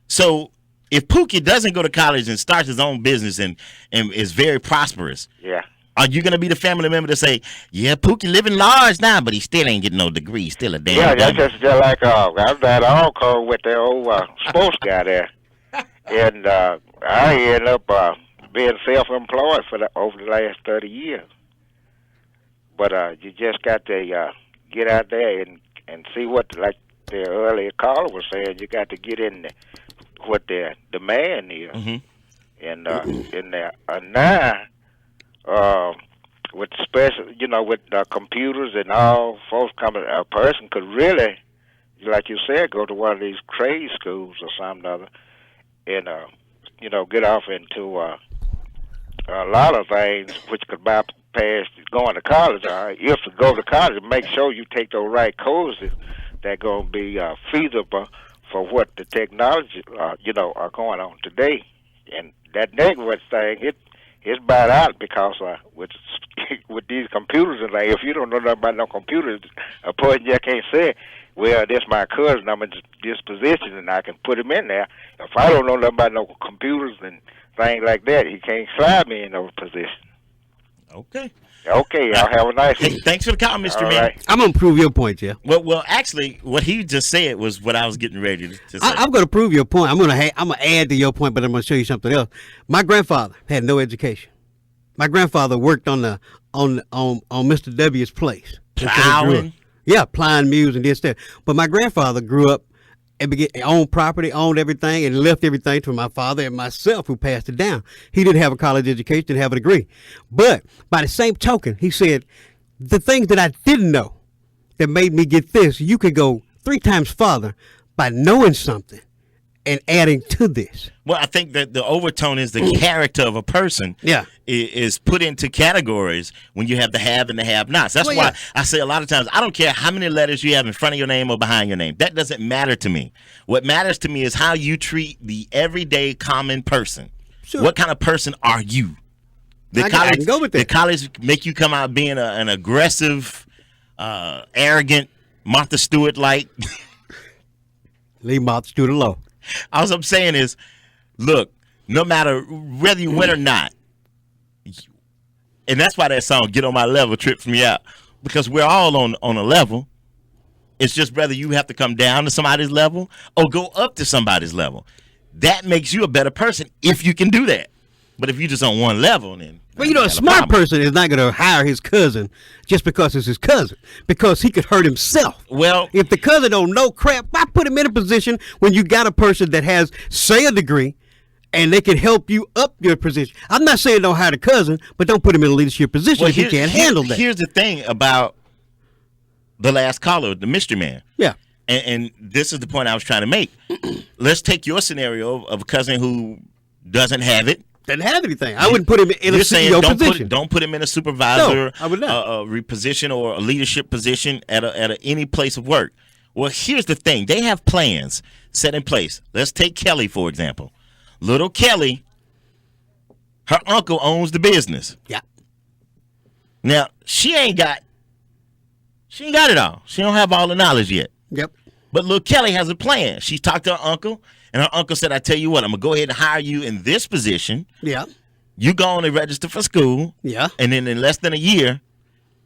So if Pookie doesn't go to college and starts his own business and is very prosperous, Yeah. are you going to be the family member to say, yeah, Pookie living large now, but he still ain't getting no degree. He's still a damn Yeah, that's dummy. just like I was at Alco with the old sports guy there, and I ended up being self-employed over the last 30 years. But you just got to get out there and see what, like the earlier caller was saying, you got to get in what the demand is, and in there now. With special, with computers and all, folks coming, a person could really, like you said, go to one of these trade schools or something or other, and get off into a lot of things which could bypass going to college. If you go to college, make sure you take the right courses that gonna be feasible for what the technology, are going on today. And that network thing, it's bad out because with these computers and if you don't know nothing about no computers, a person just can't say, well, this my cousin, I'm in this position and I can put him in there. If I don't know nothing about no computers and things like that, he can't slide me in those positions. Okay. Okay, y'all have a nice Hey, one. thanks for the call, Mr. All Man. right. I'm going to prove your point, Jeff. Well, actually, what he just said was what I was getting ready to say. I'm going to prove your point. I'm going to add to your point, but I'm going to show you something else. My grandfather had no education. My grandfather worked on Mr. W's place. Plowing? Yeah, plowing mules and this, that. But my grandfather grew up and owned property, owned everything, and left everything to my father and myself, who passed it down. He didn't have a college education, didn't have a degree. But by the same token, he said, the things that I didn't know that made me get this, you could go 3 times farther by knowing something and adding to this. Well, I think that the overtone is the character of a person. Yeah. Is put into categories when you have the have and the have-nots. That's why I say a lot of times, I don't care how many letters you have in front of your name or behind your name. That doesn't matter to me. What matters to me is how you treat the everyday common person. Sure. What kind of person are you? I can go with that. The college make you come out being an aggressive, arrogant, Martha Stewart-like Leave moths to the low. All I'm saying is, look, no matter whether you win or not, and that's why that song "Get on My Level" trips me out, because we're all on a level. It's just whether you have to come down to somebody's level or go up to somebody's level. That makes you a better person if you can do that. But if you're just on one level, then Well, you know, a smart person is not going to hire his cousin just because it's his cousin, because he could hurt himself. Well, If the cousin don't know crap, why put him in a position when you got a person that has, say, a degree, and they can help you up your position? I'm not saying don't hire the cousin, but don't put him in a leadership position if he can't handle that. Here's the thing about the last caller, the mystery man. Yeah. And this is the point I was trying to make. Let's take your scenario of a cousin who doesn't have it. Doesn't have anything. I wouldn't put him in a You're saying CEO don't position. don't put him in a supervisor, No, I would not. position or a leadership position at any place of work. Well, here's the thing: they have plans set in place. Let's take Kelly for example. Little Kelly, her uncle owns the business. Yeah. Now she ain't got it all. She don't have all the knowledge yet. Yep. But little Kelly has a plan. She's talked to her uncle, and her uncle said, I tell you what, I'm going to go ahead and hire you in this position. Yeah. You go on and register for school. Yeah. And then in less than a year,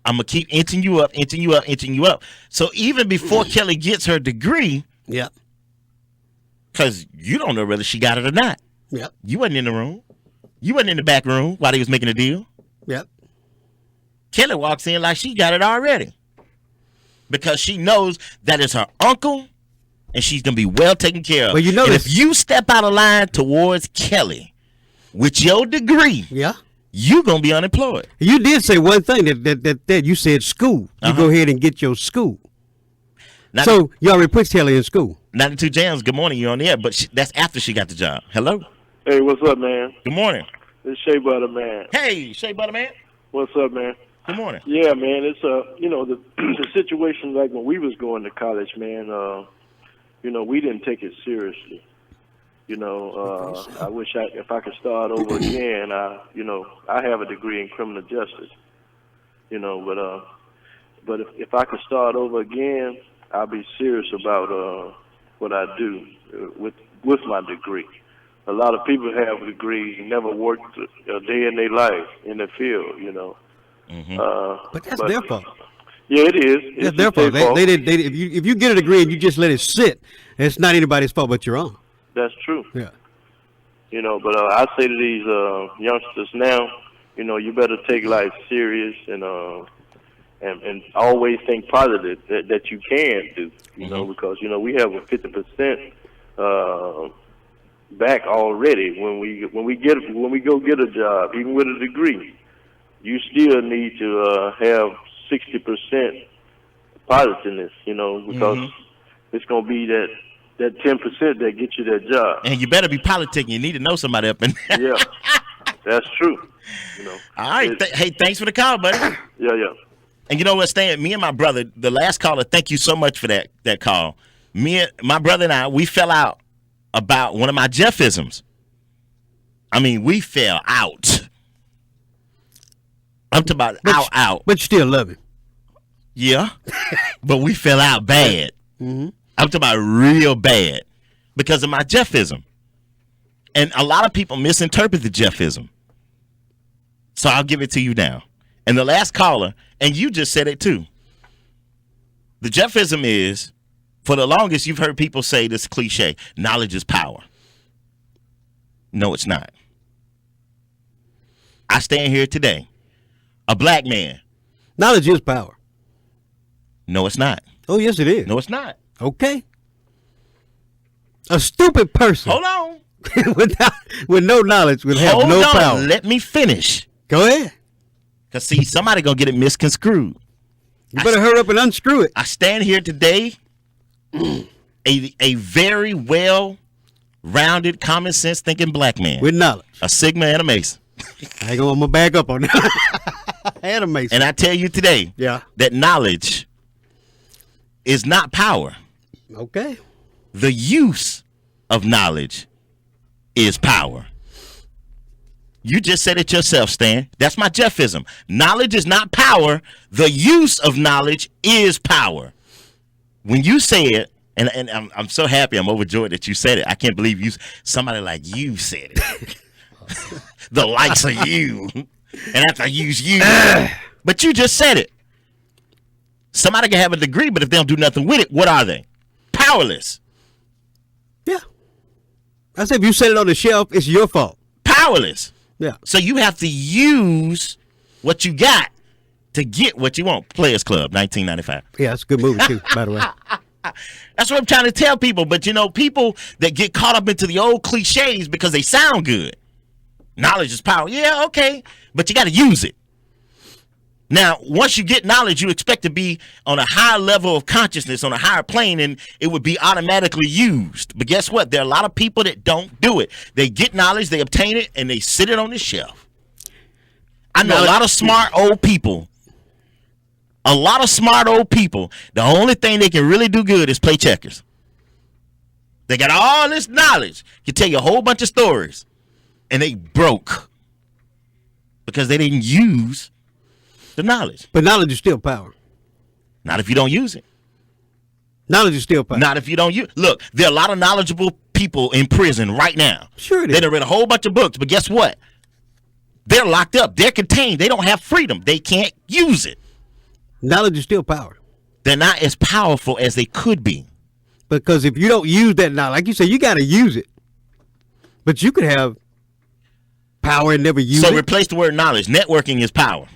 I'm going to keep inching you up. So even before Kelly gets her degree, Yeah. because you don't know whether she got it or not. Yep. You wasn't in the room. You wasn't in the back room while they was making a deal. Yep. Kelly walks in like she got it already. Because she knows that it's her uncle, and she's going to be well taken care of. Well, you know and this- if you step out of line towards Kelly with your degree, Yeah. you're going to be unemployed. You did say one thing that you said school. You go ahead and get your school. Not, So you already put Kelly in school. 92 Jams, good morning. You're on the air, but that's after she got the job. Hello? Hey, what's up, man? Good morning. It's Shea Butter, man. Hey, Shea Butter Man. What's up, man? Good morning. Yeah, man. It's the the situation like when we was going to college, man. We didn't take it seriously. I wish if I could start over again. I have a degree in criminal justice. But if I could start over again, I'll be serious about what I do with my degree. A lot of people have a degree, never worked a day in their life in the field. Mm-hmm. But that's their fault. Yeah, it is. That's their fault. They did. If you get a degree and you just let it sit, it's not anybody's fault but your own. That's true. Yeah. But I say to these youngsters now, you better take life serious and always think positive that you can do. Because we have a 50% back already when we go get a job, even with a degree. You still need to have 60% positiveness, because it's gonna be that 10% that gets you that job. And you better be politicking. You need to know somebody up in there. Yeah, that's true. All right. Hey, thanks for the call, buddy. Yeah. And you know what, Stan? Me and my brother, the last caller, thank you so much for that call. My brother and I, we fell out about one of my Jeffisms. I mean, we fell out. I'm talking about out. But you still love him. Yeah. But we fell out bad. Mm-hmm. I'm talking about real bad because of my Jeffism. And a lot of people misinterpret the Jeffism. So I'll give it to you now. And the last caller, and you just said it too. The Jeffism is, for the longest, you've heard people say this cliche, knowledge is power. No, it's not. I stand here today, a black man. Knowledge is power. No, it's not. Oh, yes, it is. No, it's not. Okay. A stupid person Hold on. with no knowledge will have no power. Let me finish. Go ahead. Because, see, somebody going to get it misconstrued. You better hurry up and unscrew it. I stand here today, a very well-rounded, common sense thinking black man. With knowledge. A Sigma and a Mason. I'm going to back up on that. And a Mason. And I tell you today that knowledge is not power. Okay. The use of knowledge is power. You just said it yourself, Stan. That's my Jeffism. Knowledge is not power. The use of knowledge is power. When you say it, And I'm so happy. I'm overjoyed that you said it. I can't believe somebody like you said it. The likes of you. And after I use you. But you just said it. Somebody can have a degree, but if they don't do nothing with it, what are they? Powerless. Yeah. I said if you set it on the shelf, it's your fault. Powerless. Yeah. So you have to use what you got to get what you want. Players Club, 1995. Yeah, it's a good movie too, by the way. That's what I'm trying to tell people. But people that get caught up into the old cliches because they sound good. Knowledge is power. Yeah, okay. But you got to use it. Now, once you get knowledge, you expect to be on a higher level of consciousness, on a higher plane, and it would be automatically used. But guess what? There are a lot of people that don't do it. They get knowledge, they obtain it, and they sit it on the shelf. I know a lot of smart old people. A lot of smart old people. The only thing they can really do good is play checkers. They got all this knowledge. Can tell you a whole bunch of stories. And they broke. Because they didn't use the knowledge. But knowledge is still power. Not if you don't use it. Knowledge is still power. Not if you don't use. Look, there are a lot of knowledgeable people in prison right now. Sure it is. They done read a whole bunch of books, but guess what? They're locked up. They're contained. They don't have freedom. They can't use it. Knowledge is still power. They're not as powerful as they could be. Because if you don't use that knowledge, like you said, you got to use it. But you could have power and never use it. So replace the word knowledge. Networking is power.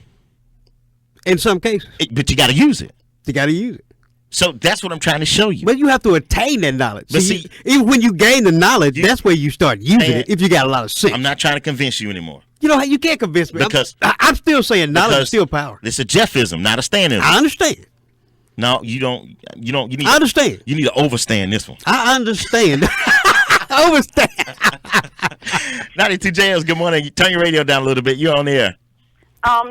In some cases. But you got to use it. You got to use it. So that's what I'm trying to show you. But you have to attain that knowledge. But see, even when you gain the knowledge, that's where you start using it, if you got a lot of sense. I'm not trying to convince you anymore. You know, you can't convince me. Because I'm still saying knowledge is still power. It's a Jeffism, not a Stanism. I understand. No, you don't. You need. I understand. You need to overstand this one. I understand. I understand. 92 JLs, good morning. You turn your radio down a little bit. You're on the air.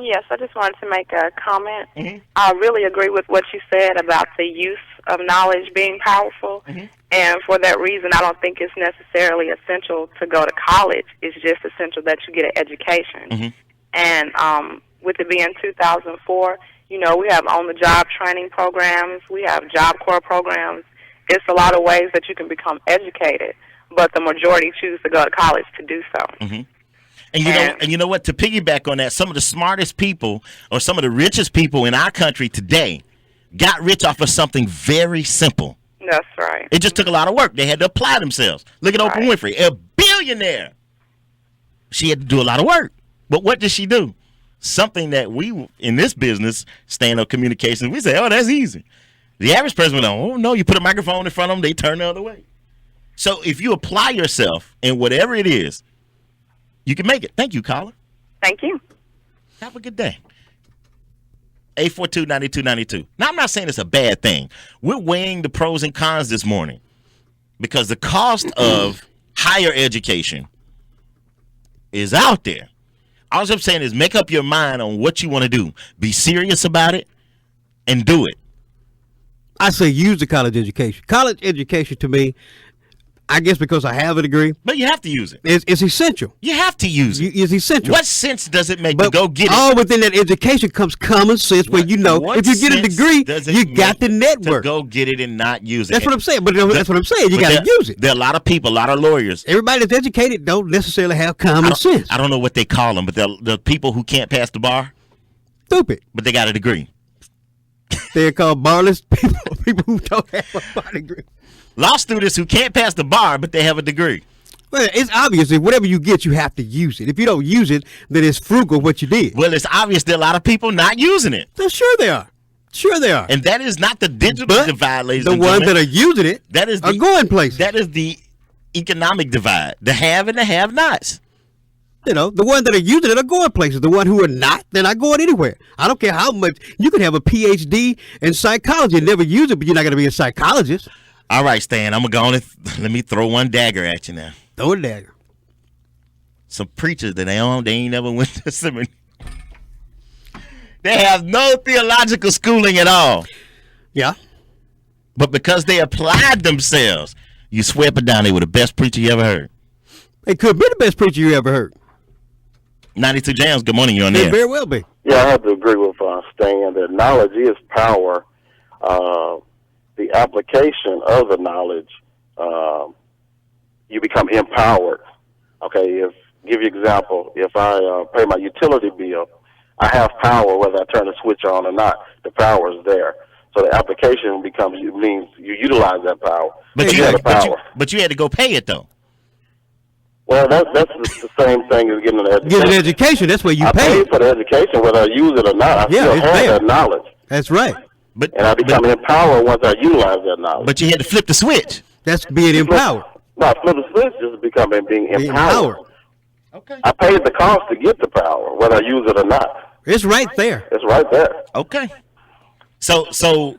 Yes, I just wanted to make a comment. Mm-hmm. I really agree with what you said about the use of knowledge being powerful. Mm-hmm. And for that reason, I don't think it's necessarily essential to go to college. It's just essential that you get an education. Mm-hmm. And with it being 2004, we have on-the-job training programs. We have Job Corps programs. It's a lot of ways that you can become educated, but the majority choose to go to college to do so. Mm-hmm. And you know what? To piggyback on that, some of the smartest people or some of the richest people in our country today got rich off of something very simple. That's right. It just took a lot of work. They had to apply themselves. Look at Oprah Winfrey, a billionaire. She had to do a lot of work. But what did she do? Something that we, in this business, stand-up communications, we say, oh, that's easy. The average person would know, oh, no, you put a microphone in front of them, they turn the other way. So if you apply yourself in whatever it is, you can make it. Thank you, caller. Thank you. Have a good day. 842-9292. Now, I'm not saying it's a bad thing. We're weighing the pros and cons this morning because the cost of higher education is out there. All I'm saying is make up your mind on what you want to do. Be serious about it and do it. I say use the college education. College education to me, I guess because I have a degree. But you have to use it. It's essential. You have to use it. It's essential. What sense does it make to go get it? All within that education comes common sense where if you get a degree, you got the network. To go get it and not use it. That's what I'm saying. But that's what I'm saying. You got to use it. There are a lot of people, a lot of lawyers. Everybody that's educated don't necessarily have common sense. I don't know what they call them, but the people who can't pass the bar. Stupid. But they got a degree. They're called barless people. People who don't have a bar degree. Law students who can't pass the bar, but they have a degree. Well, it's obvious that whatever you get, you have to use it. If you don't use it, then it's frugal what you did. Well, it's obvious there are a lot of people not using it. Well, sure they are. Sure they are. And that is not the digital divide, ladies and gentlemen. The ones that are using it are going places. That is the economic divide. The have and the have-nots. The ones that are using it are going places. The ones who are not, they're not going anywhere. I don't care how much. You could have a PhD in psychology and never use it, but you're not going to be a psychologist. All right, Stan, I'm going to go on and let me throw one dagger at you now. Throw a dagger. Some preachers that they ain't never went to seminary. They have no theological schooling at all. Yeah. But because they applied themselves, you swear up and down they were the best preacher you ever heard. They could be the best preacher you ever heard. 92 Jams, good morning. You're on the air. They very well be. Yeah, I have to agree with Stan that knowledge is power. the application of the knowledge, you become empowered. Okay, give you an example. If I pay my utility bill, I have power whether I turn the switch on or not. The power is there. So the application means you utilize that power. But you had to go pay it though. Well, that's the same thing as getting an education. Get an education. That's where you I pay. paid for the education whether I use it or not. I still have that knowledge. That's right. And I become empowered once I utilize that knowledge. But you had to flip the switch. That's being empowered. No, flip the switch is being empowered. Okay. I paid the cost to get the power, whether I use it or not. It's right there. It's right there. Okay. So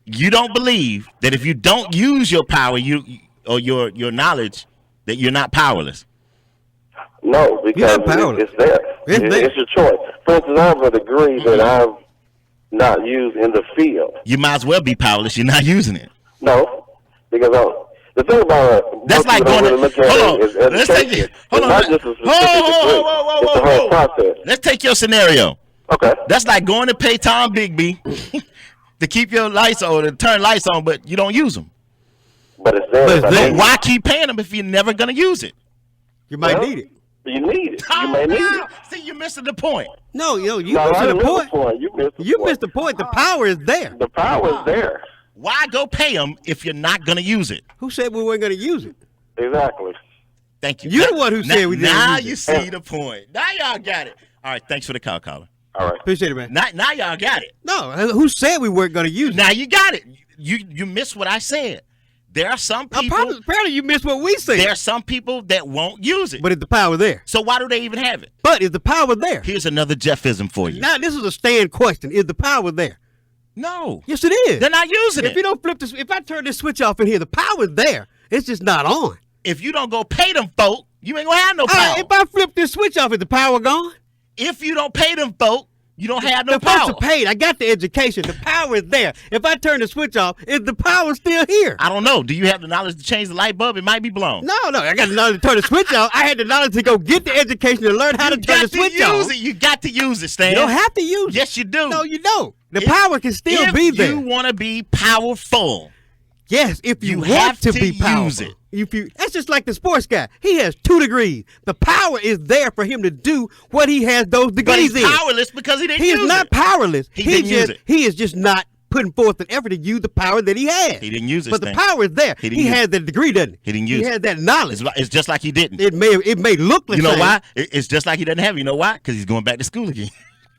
you don't believe that if you don't use your power, or your knowledge, that you're not powerless? No, because it's there. It's your choice. For instance, I have a degree that I've not used in the field. You might as well be powerless. You're not using it. No, because the thing about that's like going to look at hold on. is education. Let's take it. Hold on. Not just a specific degree. It's the whole process. Let's take your scenario. Okay. That's like going to pay Tom Bigby to keep your lights on, to turn lights on, but you don't use them. But it's there. But why keep paying them if you're never going to use it? You might need it. You need it. You may need it. See, you're missing the point. No, you missing the point. You missed the point. The power is there. The power is there. Why go pay them if you're not going to use it? Who said we weren't going to use it? Exactly. Thank you. You're the one who said we didn't Now use it. you see the point. Now y'all got it. All right, thanks for the call, caller. All right. Appreciate it, man. Now y'all got it. No, who said we weren't going to use it? Now you got it. You missed what I said. There are some people. Apparently you missed what we said. There are some people that won't use it. But is the power there? So why do they even have it? But is the power there? Here's another Jeffism for you. Now this is a stand question. Is the power there? No. Yes, it is. They're not using it. If you don't flip this, if I turn this switch off in here, the power is there. It's just not on. If you don't go pay them folk, you ain't gonna have no power. If I flip this switch off, is the power gone? If you don't pay them folk, you don't have no the power. folks are paid. I got the education. The power is there. If I turn the switch off, is the power still here? I don't know. Do you have the knowledge to change the light bulb? It might be blown. No. I got the knowledge to turn the switch off. I had the knowledge to go get the education to learn how to turn the switch off. You got to use it, Stan. You don't have to use it. Yes, you do. No, you don't. The power can still be there. If you want to be powerful. Yes, if you want have to be powerful. use it. That's just like the sports guy. He has 2 degrees. The power is there for him to do what he has those degrees in. But he's powerless because he didn't use it. He is not powerless. He didn't use it. He is just not putting forth an effort to use the power that he has. He didn't use it. But the power is there. He has that degree, doesn't he? He didn't use it. He has that knowledge. It's just like he didn't. It may look the same. same. You know why? It's just like he doesn't have it. You know why? Because he's going back to school again.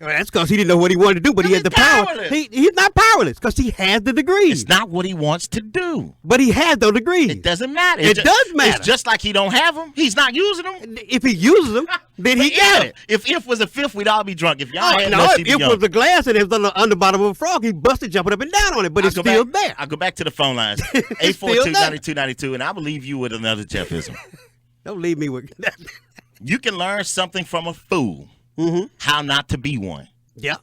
Well, that's because he didn't know what he wanted to do, but he had the power. He's not powerless because he has the degrees. It's not what he wants to do. But he has those degrees. It doesn't matter. It does matter. It's just like he don't have them. He's not using them. If he uses them, then he got it. If was a fifth, we'd all be drunk. If y'all had if it was a glass and it was on the underbottom of a frog, he busted jumping up and down on it, but it's still there. I'll go back to the phone lines. 842-9292, and I will leave you with another Jeffism. Don't leave me with that. You can learn something from a fool. Mm-hmm. How not to be one. Yeah.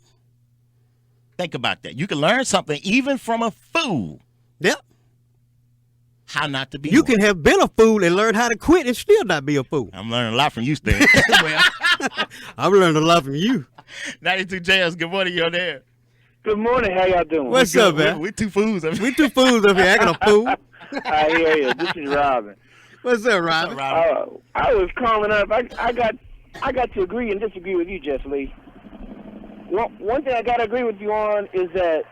Think about that. You can learn something even from a fool. Yep. How not to be You one. can have been a fool and learn how to quit and still not be a fool. I'm learning a lot from you, Stan. Well, I've learned a lot from you. 92 JS, good morning, you're there. Good morning, how y'all doing? What's up, man? We're two fools. We two fools up here acting a fool. I hear you. This is Robin. What's up, Robin? I was calling up. I got to agree and disagree with you, Jeff Lee. One thing I got to agree with you on is that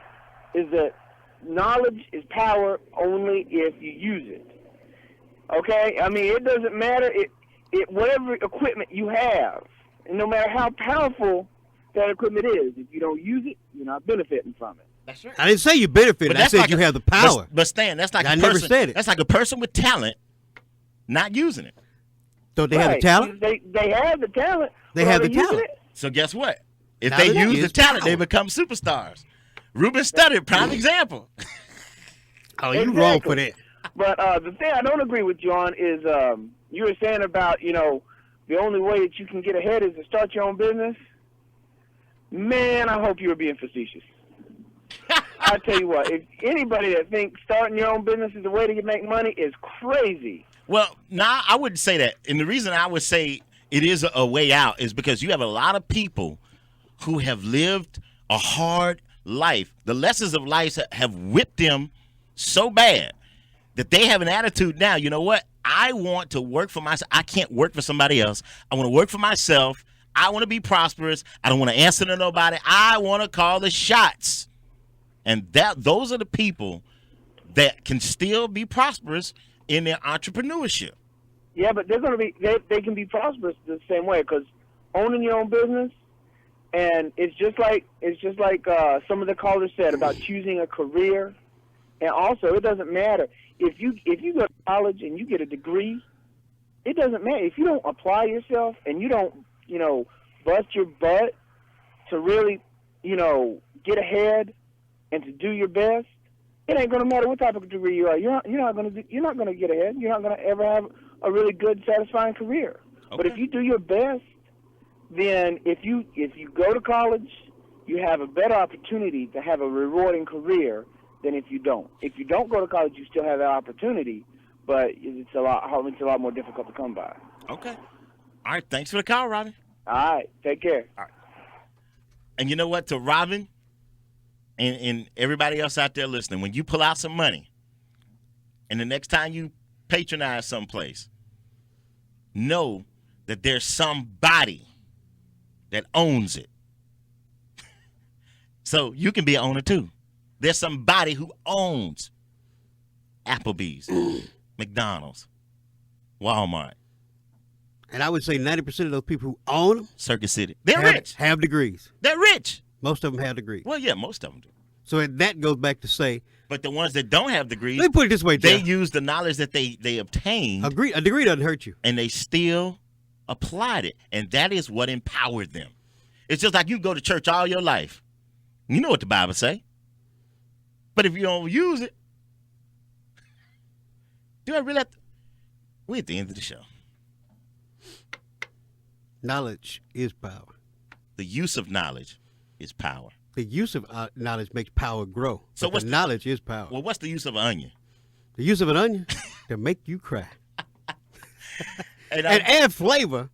knowledge is power only if you use it. Okay? I mean, it doesn't matter whatever equipment you have, and no matter how powerful that equipment is, if you don't use it, you're not benefiting from it. That's right. I didn't say you benefited. I said like you have the power. But Stan, that's like I a never person. said it. That's like a person with talent not using it. Don't they have the talent? They have the talent. They have the talent. So guess what? If Now they they use use the talent, power. they become superstars. Ruben Studdard, prime example. Oh, you wrong for that. But the thing I don't agree with you on is you were saying about, the only way that you can get ahead is to start your own business. Man, I hope you were being facetious. I tell you what, if anybody that thinks starting your own business is the way to make money is crazy. Well, I wouldn't say that. And the reason I would say it is a way out is because you have a lot of people who have lived a hard life. The lessons of life have whipped them so bad that they have an attitude now. You know what? I want to work for myself. I can't work for somebody else. I want to work for myself. I want to be prosperous. I don't want to answer to nobody. I want to call the shots. And those are the people that can still be prosperous in their entrepreneurship. Yeah, but they're going to be they can be prosperous the same way, because owning your own business, and it's just like some of the callers said about choosing a career, and also it doesn't matter if you go to college and you get a degree. It doesn't matter if you don't apply yourself and you don't bust your butt to really get ahead and to do your best. It ain't gonna matter what type of degree you are. You're not gonna get ahead. You're not gonna ever have a really good, satisfying career. Okay. But if you do your best, then if you go to college, you have a better opportunity to have a rewarding career than if you don't. If you don't go to college, you still have that opportunity, but it's a lot more difficult to come by. Okay. All right. Thanks for the call, Robin. All right. Take care. All right. And you know what? To Robin and everybody else out there listening, when you pull out some money and the next time you patronize someplace, know that there's somebody that owns it. So you can be an owner too. There's somebody who owns Applebee's, McDonald's, Walmart. And I would say 90% of those people who own them, Circuit City, they're rich. Have degrees. They're rich. Most of them have degrees. Well, yeah, most of them do. So that goes back to say. But the ones that don't have degrees, let me put it this way, they Jeff. use the knowledge that they obtained. A degree doesn't hurt you. And they still applied it. And that is what empowered them. It's just like you go to church all your life. You know what the Bible say. But if you don't use it, do I really have to? We're at the end of the show. Knowledge is power. The use of knowledge is power. The use of knowledge makes power grow. So the knowledge is power. Well, what's the use of an onion? The use of an onion to make you cry. and add flavor.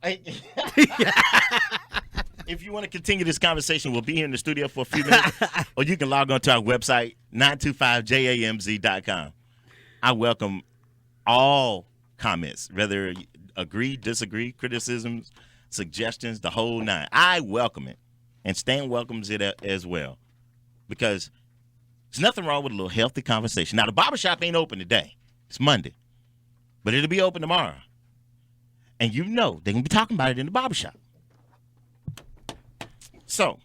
If you want to continue this conversation, we'll be here in the studio for a few minutes. Or you can log on to our website, 925jamz.com. I welcome all comments, whether you agree, disagree, criticisms, suggestions, the whole nine. I welcome it. And Stan welcomes it as well. Because there's nothing wrong with a little healthy conversation. Now, the barbershop ain't open today. It's Monday. But it'll be open tomorrow. And you know they're going to be talking about it in the barbershop. So,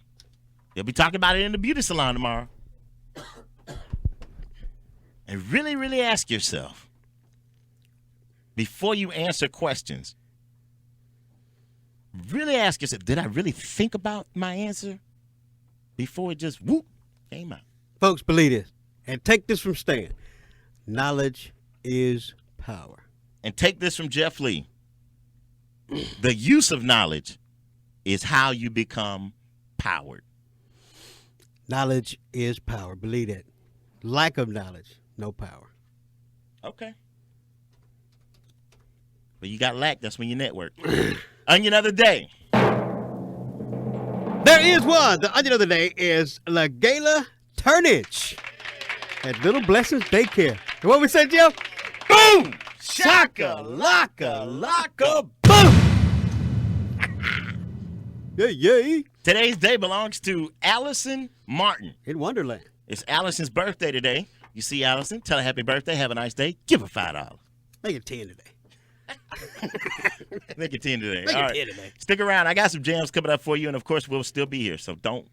they'll be talking about it in the beauty salon tomorrow. And really, really ask yourself, before you answer questions, really ask yourself, did I really think about my answer before it just whoop came out? Folks, believe this. And take this from Stan. Knowledge is power. And take this from Jeff Lee. The use of knowledge is how you become powered. Knowledge is power. Believe that. Lack of knowledge, no power. Okay. But you got lack, that's when you network. Onion of the day. There is one. The onion of the day is LaGayla Turnage at Little Blessings Daycare. What we said, Jeff? Boom! Shaka, laka, laka, boom! Yay. Today's day belongs to Allison Martin. In Wonderland. It's Allison's birthday today. You see Allison, tell her happy birthday, have a nice day, give her $5. Make it 10 today. Make it 10 today. Make All it right. 10 today. Stick around. I got some jams coming up for you, and of course, we'll still be here, so don't